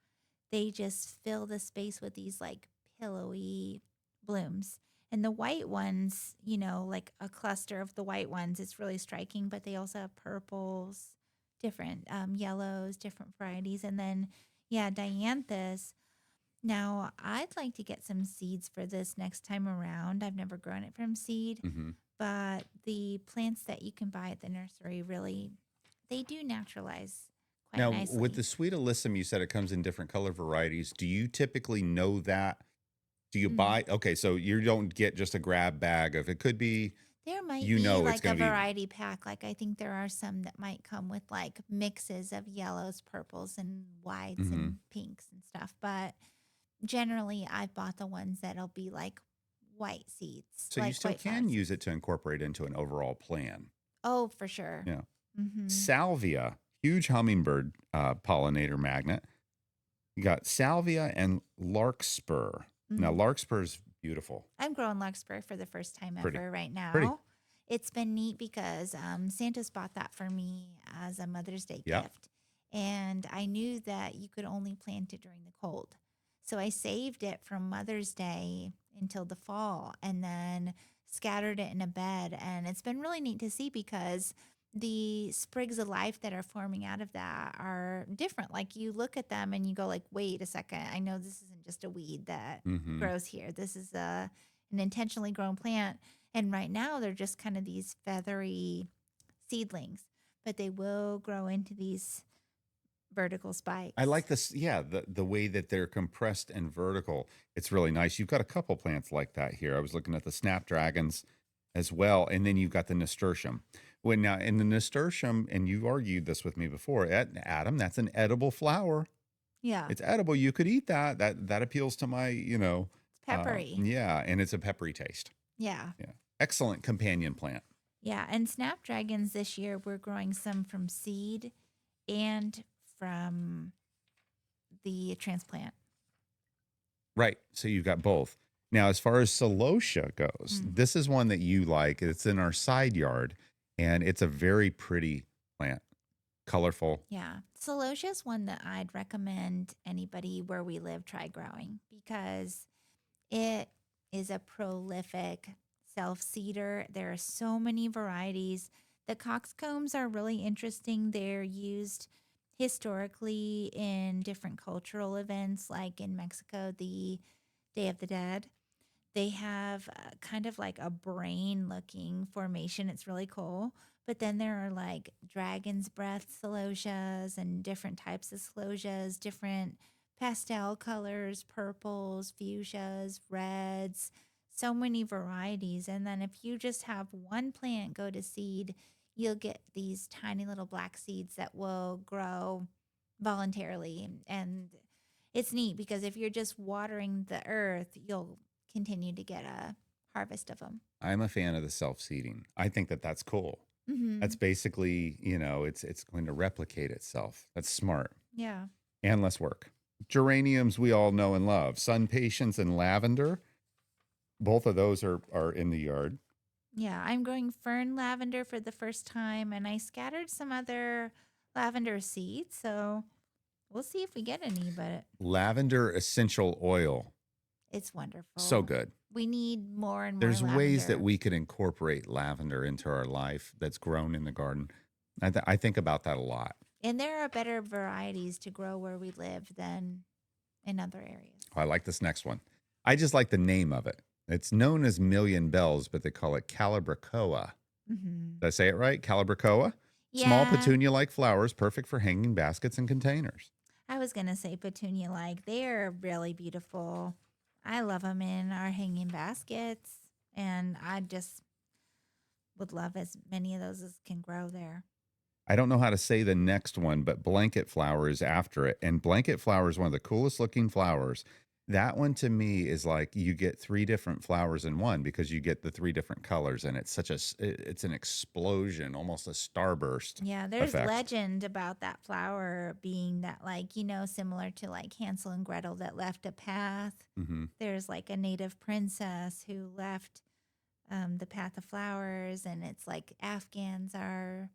They just fill the space with these like pillowy blooms. And the white ones, like a cluster of the white ones, it's really striking, but they also have purples, different yellows, different varieties. And then, yeah, dianthus. Now, I'd like to get some seeds for this next time around. I've never grown it from seed, Hmm. but the plants that you can buy at the nursery really, they do naturalize quite Now, with nicely. the sweet alyssum, you said it comes in different color varieties. Do you typically know that? Do you Mm. buy? Okay, so you don't get just a grab bag of it. Could be, There might you be know, it's like a going to be. variety pack. Like I think there are some that might come with like mixes of yellows, purples, and whites Hmm. and pinks and stuff. But generally, I've bought the ones that'll be like white seeds, So you like still white flower can use seeds. it to incorporate into an overall plan. Oh, for sure. Yeah. Mm-hmm. Salvia, huge hummingbird pollinator magnet. You got salvia and larkspur. Now, Mm. larkspur is beautiful. I'm growing larkspur for the first time Pretty. ever right Pretty. now. It's been neat because Santa's bought that for me as a Mother's Day Yep. gift. And I knew that you could only plant it during the cold. So I saved it from Mother's Day until the fall and then scattered it in a bed. And it's been really neat to see because the sprigs of life that are forming out of that are different. Like you look at them and you go like, wait a second, I know this isn't just a weed that Hmm. grows here. This is an intentionally grown plant. And right now they're just kind of these feathery seedlings, but they will grow into these vertical I spikes. like this. Yeah, the way that they're compressed and vertical. It's really nice. You've got a couple plants like that here. I was looking at the snapdragons as well, and then you've got the nasturtium. When now in the nasturtium, and you argued this with me before, Adam, that's an edible flower. Yeah. It's edible. You could eat that. That appeals to my, It's peppery. yeah, and it's a peppery taste. Yeah. Yeah, excellent companion plant. Yeah. And snapdragons this year, we're growing some from seed and from the transplant. Right. So you've got both. Now, as far as celosia goes, Mm. this is one that you like. It's in our side yard, and it's a very pretty plant, colorful. Yeah. Celosia is one that I'd recommend anybody where we live try growing because it is a prolific self seeder. There are so many varieties. The coxcombs are really interesting. They're used historically in different cultural events, like in Mexico, the Day of the Dead. They have kind of like a brain looking formation. It's really cool. But then there are like dragon's breath celosias and different types of celosias, different pastel colors, purples, fuchsias, reds, so many varieties. And then if you just have one plant go to seed, you'll get these tiny little black seeds that will grow voluntarily. And it's neat because if you're just watering the earth, you'll continue to get a harvest of them. I'm a fan of the self-seeding. I think that that's cool. Mm-hmm. That's basically, it's going to replicate itself. That's smart Yeah. and less work. Geraniums we all know and love. Sun patience and lavender. Both of those are in the yard. Yeah, I'm growing fern lavender for the first time, and I scattered some other lavender seeds. So we'll see if we get any, but Lavender essential oil. it's So wonderful. good. We need more and more There's ways that lavender. we could incorporate lavender into our life that's grown in the garden. I think about that a lot. And there are better varieties to grow where we live than in other areas. I like this next one. I just like the name of it. It's known as million bells, but they call it calibrachoa. Hmm. Did I say it right? Calibrachoa? Small Yeah, petunia like flowers, perfect for hanging baskets and containers. I was going to say petunia like. They're really beautiful. I love them in our hanging baskets, and I just would love as many of those as can grow there. I don't know how to say the next one, but blanket flower is after it. And blanket flower is one of the coolest looking flowers. That one to me is like you get three different flowers in one because you get the three different colors, and it's it's an explosion, almost a starburst Yeah, there's effect. legend about that flower being that, like, similar to like Hansel and Gretel that left a path. Hmm. There's like a native princess who left the path of flowers, and it's like Afghans are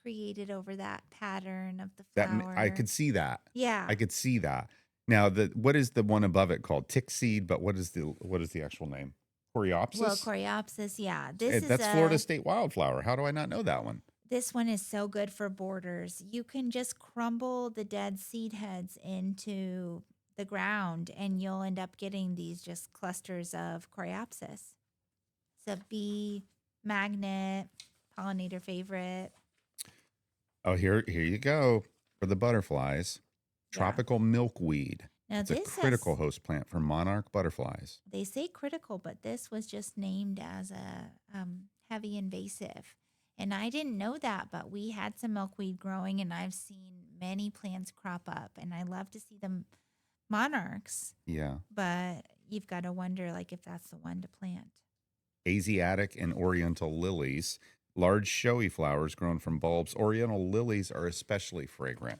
created over that pattern of the I flower. could see that. Yeah. I could see that. Now, the what is the one above it called? Tick seed, but what is the actual name? Well, Coreopsis. Coreopsis, yeah. This is That's Florida a state wildflower. How do I not know that one? this one is so good for borders. You can just crumble the dead seed heads into the ground and you'll end up getting these just clusters of Coreopsis. It's a bee magnet, pollinator favorite. Oh, here you go for the butterflies. Yeah. Tropical milkweed. Now It's a this critical says host plant for monarch butterflies. they say critical, but this was just named as a heavy invasive. And I didn't know that, but we had some milkweed growing, and I've seen many plants crop up, and I love to see them monarchs, Yeah. but you've got to wonder like if that's the one to plant. Asiatic and oriental lilies. Large showy flowers grown from bulbs. Oriental lilies are especially fragrant.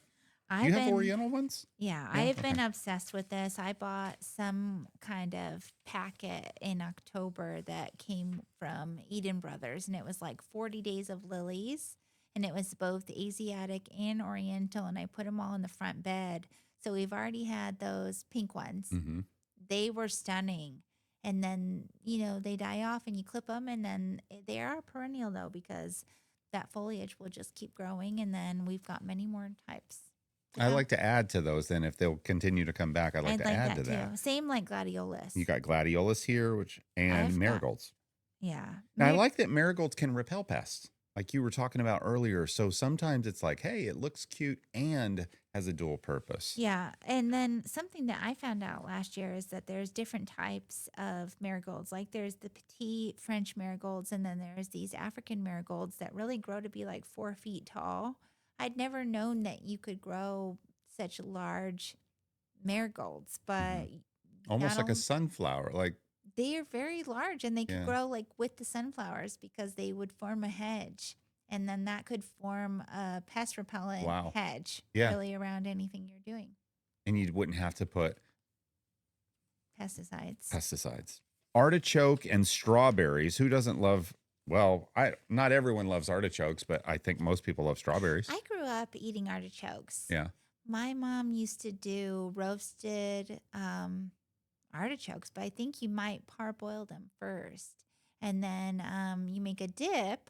Do you I've have been oriental ones? Yeah, Yeah. I've Okay. been obsessed with this. I bought some kind of packet in October that came from Eden Brothers, and it was like 40 days of lilies, and it was both Asiatic and Oriental, and I put them all in the front bed. So we've already had those pink ones. Mm-hmm. They were stunning. And then, they die off and you clip them, and then they are perennial though, because that foliage will just keep growing, and then we've got many more types to I go. like to add to those. Then, if they'll continue to come back, I like I'd to like add that to too. that. Same like You gladiolus. got gladiolus here, which and I've got marigolds. yeah. Now, I like that marigolds can repel pests, like you were talking about earlier. So sometimes it's like, hey, it looks cute and has a dual purpose. Yeah, and then something that I found out last year is that there's different types of marigolds. Like there's the petite French marigolds, and then there's these African marigolds that really grow to be like 4 feet tall. I'd never known that you could grow such large marigolds, Hmm. but Almost not like a only sunflower. Like, they are very large, and they could yeah. grow like with the sunflowers because they would form a hedge. And then that could form a pest repellent Wow. hedge Yeah. really around anything you're doing. And you wouldn't have to put Pesticides. pesticides. Artichoke and strawberries. Who doesn't love? Well, I not everyone loves artichokes, but I think most people love strawberries. I grew up eating artichokes. Yeah. My mom used to do roasted artichokes, but I think you might parboil them first. And then you make a dip.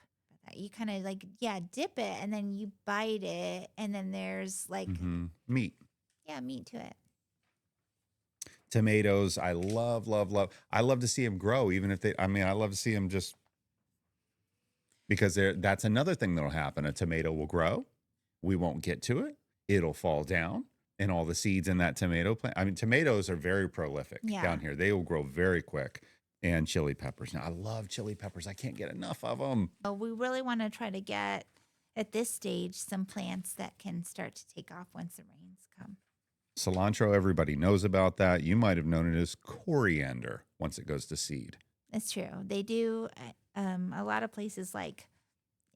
You kind of like, yeah, dip it, and then you bite it. And then there's like, Mm-hmm. Meat. yeah, meat to it. Tomatoes. I love, love, love. I love to see them grow, even if they. I mean, I love to see them just because that's another thing that'll happen. A tomato will grow. We won't get to it. It'll fall down, and all the seeds in that tomato plant. I mean, tomatoes are very prolific Yeah. down here. They will grow very quick. And chili peppers. Now, I love chili peppers. I can't get enough of them. So we really want to try to get at this stage some plants that can start to take off once the rains come. Cilantro, everybody knows about that. You might have known it as coriander once it goes to seed. That's true. They do a lot of places like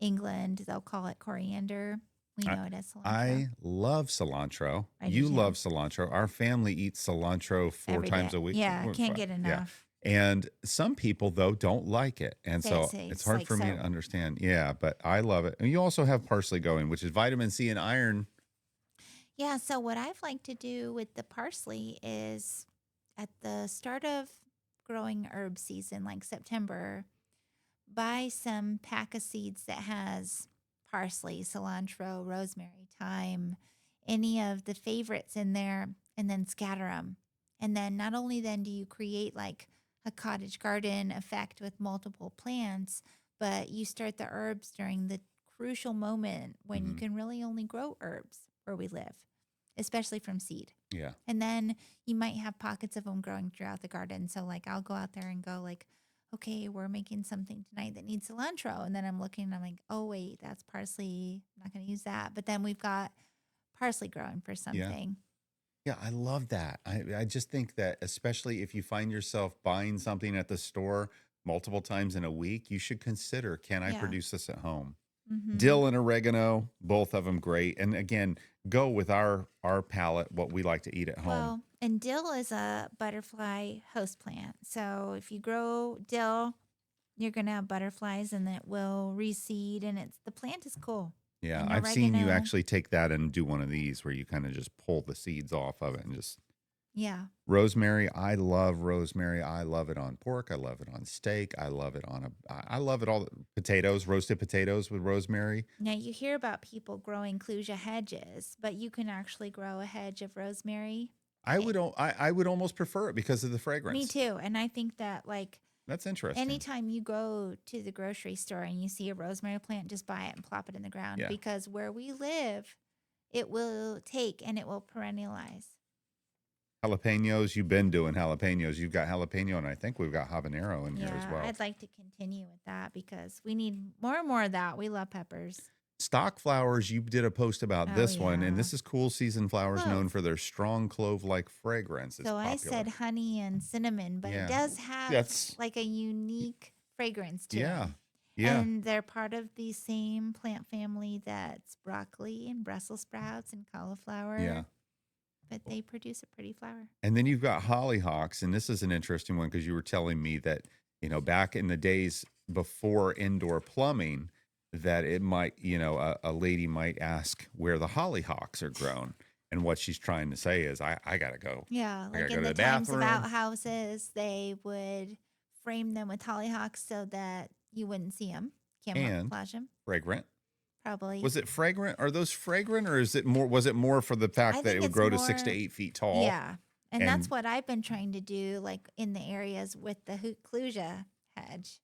England, they'll call it coriander. We I know it as cilantro I love cilantro. I do You too. love cilantro. Our family eats cilantro 4 Every times day. a week. Yeah, can't get Yeah. enough. And some people though don't like it. And Say it so it's tastes hard like for me to soap. understand. Yeah, but I love it. And you also have parsley going, which is vitamin C and iron. Yeah, so what I've liked to do with the parsley is at the start of growing herb season, like September, buy some pack of seeds that has parsley, cilantro, rosemary, thyme, any of the favorites in there, and then scatter them. And then not only then do you create like a cottage garden effect with multiple plants, but you start the herbs during the crucial moment when you Mhm. can really only grow herbs where we live, especially from seed. Yeah. And then you might have pockets of them growing throughout the garden. So like I'll go out there and go like, okay, we're making something tonight that needs cilantro. And then I'm looking and I'm like, oh wait, that's parsley. I'm not gonna use that. But then we've got parsley growing for Yeah. something. Yeah, I love that. I just think that especially if you find yourself buying something at the store multiple times in a week, you should consider, can I Yeah. produce this at home? Mm-hmm. Dill and oregano, both of them great. And again, go with our palate, what we like to eat at home. Well, and dill is a butterfly host plant. So if you grow dill, you're gonna have butterflies and it will reseed and it's the plant is cool. Yeah, And I've seen you oregano, actually take that and do one of these where you kind of just pull the seeds off of it and just yeah. rosemary. I love rosemary. I love it on pork. I love it on steak. I love it on I love it all. Potatoes, roasted potatoes with rosemary. Now you hear about people growing clusia hedges, but you can actually grow a hedge of rosemary. Eh, I would almost prefer it because of the Me fragrance. too. And I think that like That's interesting. anytime you go to the grocery store and you see a rosemary plant, just buy it and plop it in the ground Yeah. because where we live, it will take and it will perennialize. Jalapenos, you've been doing jalapenos. You've got jalapeno, and I think we've got habanero in here as Yeah, well. I'd like to continue with that because we need more and more of that. We love peppers. Stock flowers, you did a post about Oh this one, and yeah. this is cool season flowers known Clove. for their strong clove-like fragrance. It's So I said popular. honey and cinnamon, but it Yeah. does have That's like a unique fragrance to yeah. them. Yeah. And they're part of the same plant family that's broccoli and Brussels sprouts and Yeah. cauliflower, but they produce a pretty flower. And then you've got hollyhocks, and this is an interesting one because you were telling me that, back in the days before indoor plumbing, that it might, a lady might ask where the hollyhocks are grown. And what she's trying to say is, I gotta go. Yeah, I gotta like go in to the the times of bathroom. outhouses, they would frame them with hollyhocks so that you wouldn't see them, And camouflage them, fragrant. probably. Was it fragrant? Are those fragrant, or is it more? Was it more for the fact I that it think would it's grow to 6 to more 8 feet tall? Yeah. And that's And what I've been trying to do, like in the areas with the Hootclusia hedge,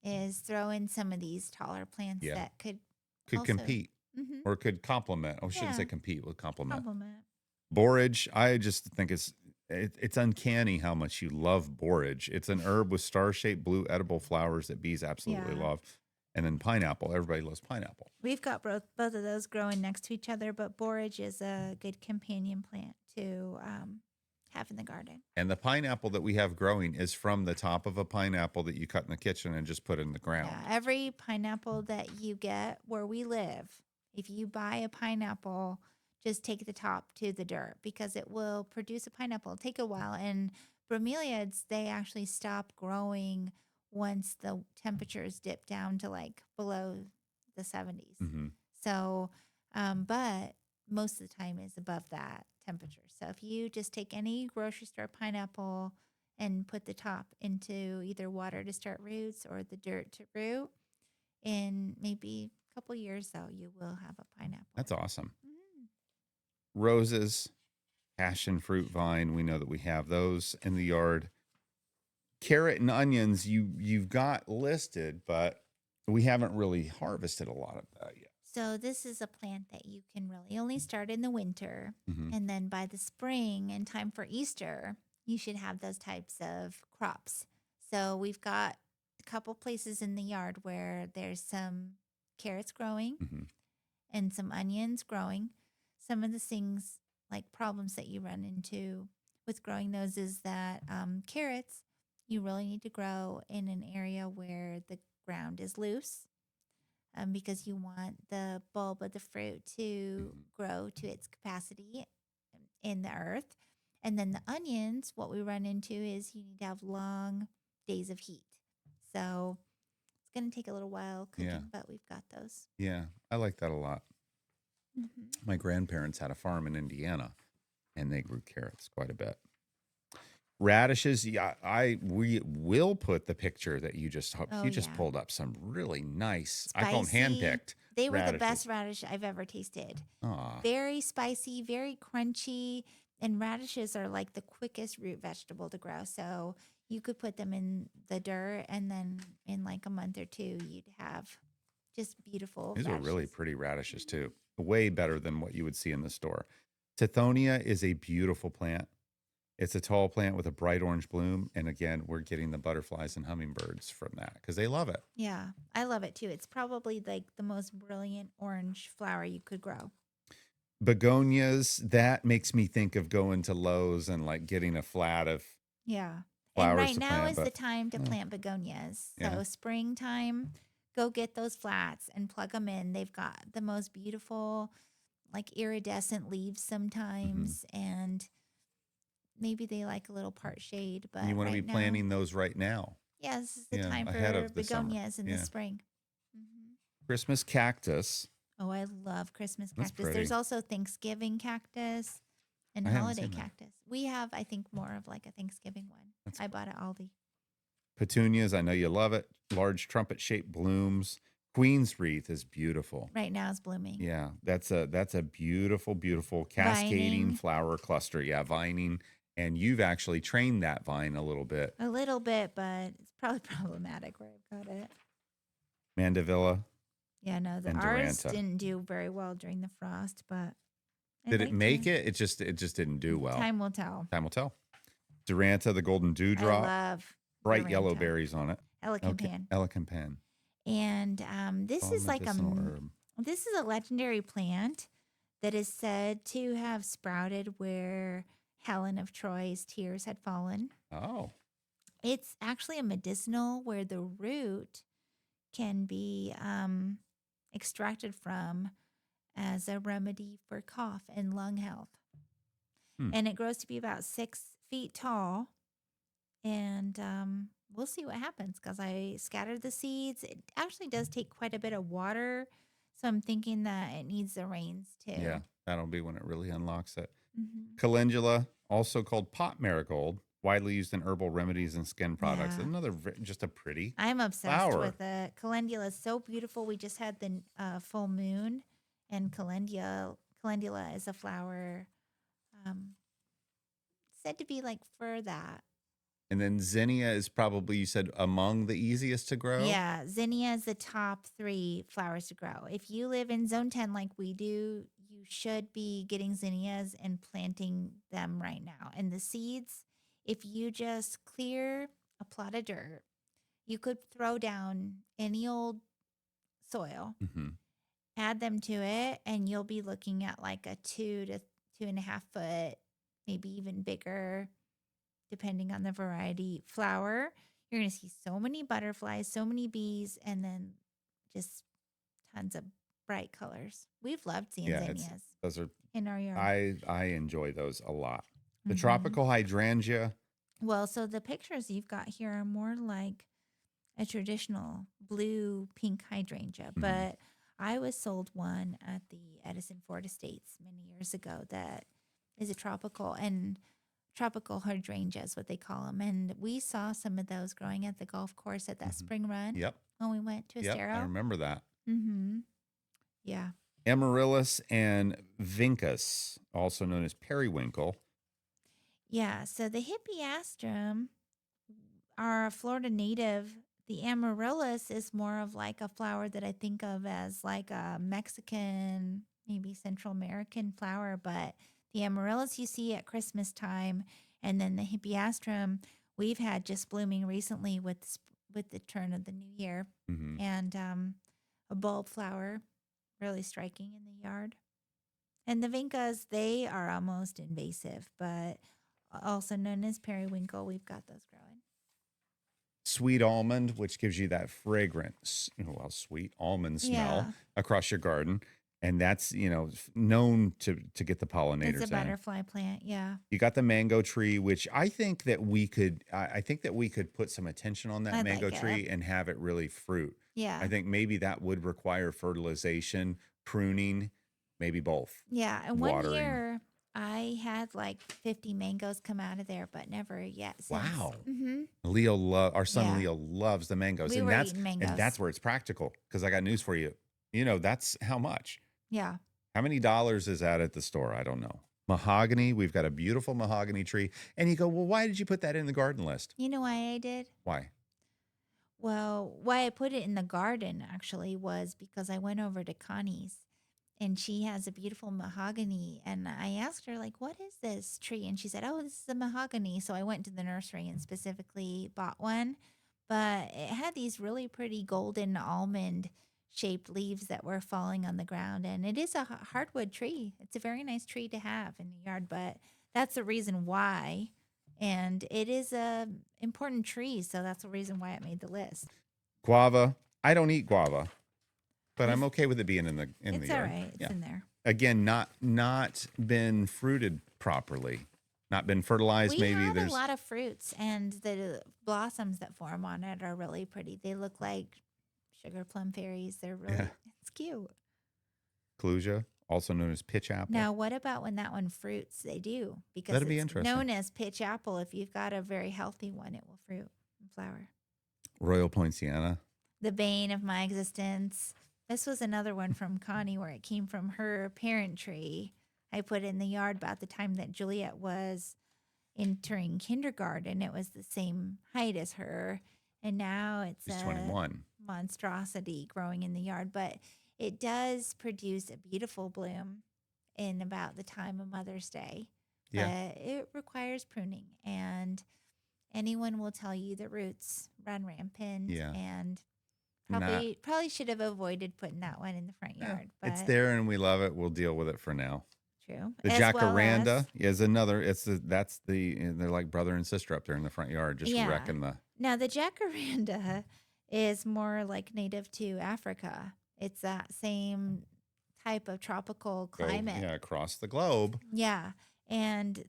is throw in some of these taller plants yeah, that could could also, compete hmm or could complement. I shouldn't yeah, say compete, would complement. compliment. Borage, I just think it's uncanny how much you love borage. It's an herb with star-shaped blue edible flowers that bees absolutely Yeah. love. And then pineapple, everybody loves pineapple. We've got both of those growing next to each other, but borage is a good companion plant to have in the garden. And the pineapple that we have growing is from the top of a pineapple that you cut in the kitchen and just put in the Yeah, ground. every pineapple that you get where we live, if you buy a pineapple, just take the top to the dirt because it will produce a pineapple. It'll take a while. And bromeliads, they actually stop growing once the temperatures dip down to like below the 70s. Hmm. So, but most of the time is above that temperature. So if you just take any grocery store pineapple and put the top into either water to start roots or the dirt to root, in maybe a couple years, though, you will have a pineapple. That's awesome. Mm. Roses, passion fruit vine. We know that we have those in the yard. Carrot and onions, you've got listed, but we haven't really harvested a lot of that yet. So this is a plant that you can really only start in the winter, Hmm. and then by the spring and time for Easter, you should have those types of crops. So we've got a couple places in the yard where there's some carrots growing Hmm. and some onions growing. Some of the things like problems that you run into with growing those is that carrots you really need to grow in an area where the ground is loose. because you want the bulb of the fruit to Mhm. grow to its capacity in the earth. And then the onions, what we run into is you need to have long days of heat. So it's going to take a little while Yeah. cooking, but we've got those. Yeah. I like that a lot. Hmm. My grandparents had a farm in Indiana and they grew carrots quite a bit. Radishes, yeah, we will put the picture that Oh, you just yeah. pulled up some really nice, I call them Spicy. handpicked They were the best radishes. radish I've ever tasted. Ah, Very spicy, very crunchy, and radishes are like the quickest root vegetable to grow. So you could put them in the dirt, and then in like a month or two, you'd have just beautiful these are really radishes. pretty radishes Mhm. too. Way better than what you would see in the store. Tithonia is a beautiful plant. It's a tall plant with a bright orange bloom. And again, we're getting the butterflies and hummingbirds from that because they love it. Yeah, I love it too. It's probably like the most brilliant orange flower you could grow. Begonias, that makes me think of going to Lowe's and like getting a flat of Yeah. And flowers right to now plant. is the But time to eh, plant begonias. yeah. So, springtime, go get those flats and plug them in. They've got the most beautiful, like iridescent leaves Hmm. sometimes. And maybe they like a little part shade. And you But want to be right now, planting those right now. yeah, this is the Yeah. time Ahead for of the summer. begonias in the Yeah. spring. Hmm. Christmas cactus. Oh, I love Christmas That's cactus. There's pretty. also Thanksgiving cactus and I haven't holiday seen that. cactus. We have, I think, more of like a Thanksgiving one. That's I cool. bought at Aldi. Petunias, I know you love it. Large trumpet shaped blooms. Queen's wreath is beautiful. Right now it's blooming. Yeah, that's a beautiful, beautiful cascading Vining flower cluster. Yeah, vining. And you've actually trained that vine a little bit. a little bit, but it's probably problematic where I've got it. Mandevilla Yeah, no, the and ours Duranta. didn't do very well during the frost, but I'd Did it like make to. it? It just didn't do well. Time will tell. Time will tell. Duranta, the golden I dewdrop, love bright yellow Duranta, berries on it. Okay, Elecan. elecampane. And this Called is like medicinal herb. this is a legendary plant that is said to have sprouted where Helen of Troy's tears had fallen. Oh. It's actually a medicinal where the root can be extracted from as a remedy for cough and lung health. Hmm. And it grows to be about 6 feet tall. And we'll see what happens because I scattered the seeds. It actually does take quite a bit of water. So I'm thinking that it needs the rains Yeah, too. that'll be when it really unlocks it. Hmm. Calendula, also called pot marigold, widely used in herbal remedies and skin products. Yeah. Another just a pretty I'm obsessed flower. with it. Calendula is so beautiful. We just had the full moon, and calendula is a flower um, said to be like for that. And then zinnia is probably, you said, among the easiest to grow. Yeah, zinnia is the top 3 flowers to grow. If you live in zone 10 like we do, you should be getting zinnias and planting them right now. And the seeds, if you just clear a plot of dirt, you could throw down any old soil, Hmm. add them to it, and you'll be looking at like a 2 to 2.5 foot, maybe even bigger, depending on the variety, flower. You're going to see so many butterflies, so many bees, and then just tons of bright colors. We've loved seeing Yeah, zinnias those are in our yard. I enjoy those a lot. The Hmm. tropical hydrangea. Well, so the pictures you've got here are more like a traditional blue pink hydrangea, Mhm. but I was sold one at the Edison Ford Estates many years ago that is a tropical hydrangea is what they call them. And we saw some of those growing at the golf course at that Mhm. spring run Yep, when we went to yep, I Estero. remember that. Mm-hmm. Yeah. Amaryllis and vincus, also known as periwinkle. Yeah. So the hippeastrum are a Florida native. The amaryllis is more of like a flower that I think of as like a Mexican, maybe Central American flower, but the amaryllis you see at Christmas time, and then the hippeastrum we've had just blooming recently with the turn of the new year, Hmm. and a bulb flower, really striking in the yard. And the vincas, they are almost invasive, but also known as periwinkle. We've got those growing. sweet almond, which gives you that fragrant, well, sweet almond smell Yeah. across your garden. And that's, known to get the It's a pollinators in. butterfly plant. Yeah. You got the mango tree, which I think that I think that we could put some attention on that I mango like it. tree and have it really fruit. I Yeah. think maybe that would require fertilization, pruning, maybe both, Yeah. And one watering. year I had like 50 mangoes come out of there, but never yet since. Wow. Mm-hmm. Our son Yeah. Leo loves the mangoes, We and were that's eating and mangoes. that's where it's practical. Because I got news for you. That's how much. Yeah. How many dollars is that at the store? I don't know. Mahogany. We've got a beautiful mahogany tree, and you go, well, why did you put that in the garden list? You know why I did? Why? Well, why I put it in the garden actually was because I went over to Connie's and she has a beautiful mahogany. And I asked her, like, what is this tree? And she said, oh, this is a mahogany. So I went to the nursery and specifically bought one. But it had these really pretty golden almond shaped leaves that were falling on the ground. And it is a hardwood tree. It's a very nice tree to have in the yard. But that's the reason why. And it is a important tree. So that's the reason why it made the list. Guava. I don't eat guava, but I'm It's, okay with it being in the it's all yard. right. It's Yeah. in there. Again, not been fruited properly, not been fertilized. We Maybe have a there's lot of fruits, and the blossoms that form on it are really pretty. They look like sugar plum fairies. They're yeah, really, it's cute. clusia, also known as pitch apple. Now, what about when that one fruits? They do, because That'd be it's interesting. known as pitch apple. If you've got a very healthy one, it will fruit and flower. Royal Poinciana. The bane of my existence. This was another one from Connie where it came from her parent tree. I put it in the yard about the time that Juliet was entering kindergarten. It was the same height as her. And now it's She's a 21. monstrosity growing in the yard. But it does produce a beautiful bloom in about the time of Mother's Day. Yeah. But it requires pruning. And anyone will tell you the roots run rampant Yeah. and Not. probably should have avoided putting that one in the front Yeah, yard. it's But there and we love it. We'll deal with it for now. true. The As well jacaranda as is another. They're like brother and sister up there in the front yard, just yeah. wrecking the. Now, the jacaranda is more like native to Africa. It's that same type of tropical climate. Yeah, across the globe. Yeah. And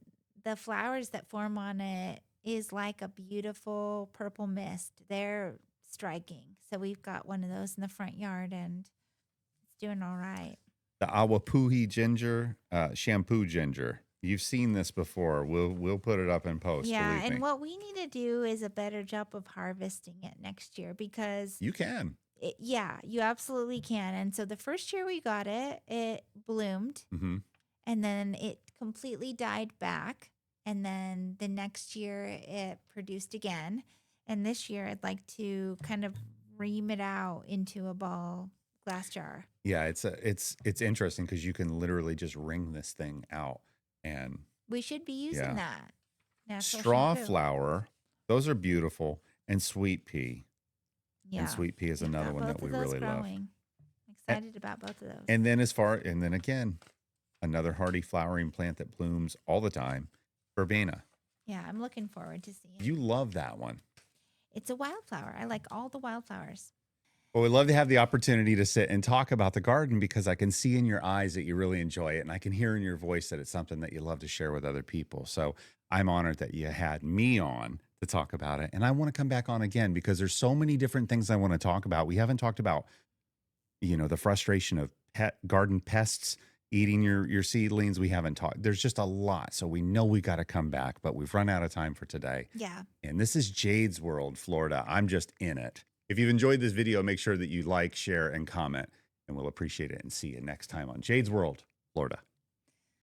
the flowers that form on it is like a beautiful purple mist. They're striking. So we've got one of those in the front yard and it's doing all right. The awapuhi ginger, shampoo ginger. You've seen this before. We'll put it up in post. Yeah, Believe and me, what we need to do is a better job of harvesting it next year because you can. yeah, you absolutely can. And so the first year we got it, it bloomed Hmm. and then it completely died back. And then the next year it produced again. And this year I'd like to kind of ream it out into a ball glass jar. Yeah, it's interesting because you can literally just wring this thing out and We should be using yeah. that. Natural Straw shampoo. flower. Those are beautiful, and sweet pea. Yeah. And sweet pea is We've another got one both that we of those really love. growing. Excited about both of those. And then again, another hardy flowering plant that blooms all the time, verbena. Yeah, I'm looking forward to seeing. You love that one. It's a wildflower. I like all the wildflowers. Well, we'd love to have the opportunity to sit and talk about the garden because I can see in your eyes that you really enjoy it. And I can hear in your voice that it's something that you love to share with other people. So I'm honored that you had me on to talk about it. And I want to come back on again because there's so many different things I want to talk about. We haven't talked about, the frustration of garden pests eating your seedlings. We haven't talked. There's just a lot. So we know we got to come back, but we've run out of time for today. Yeah. And this is Jade's World, Florida. I'm just in it. If you've enjoyed this video, make sure that you like, share, and comment, and we'll appreciate it and see you next time on Jade's World, Florida.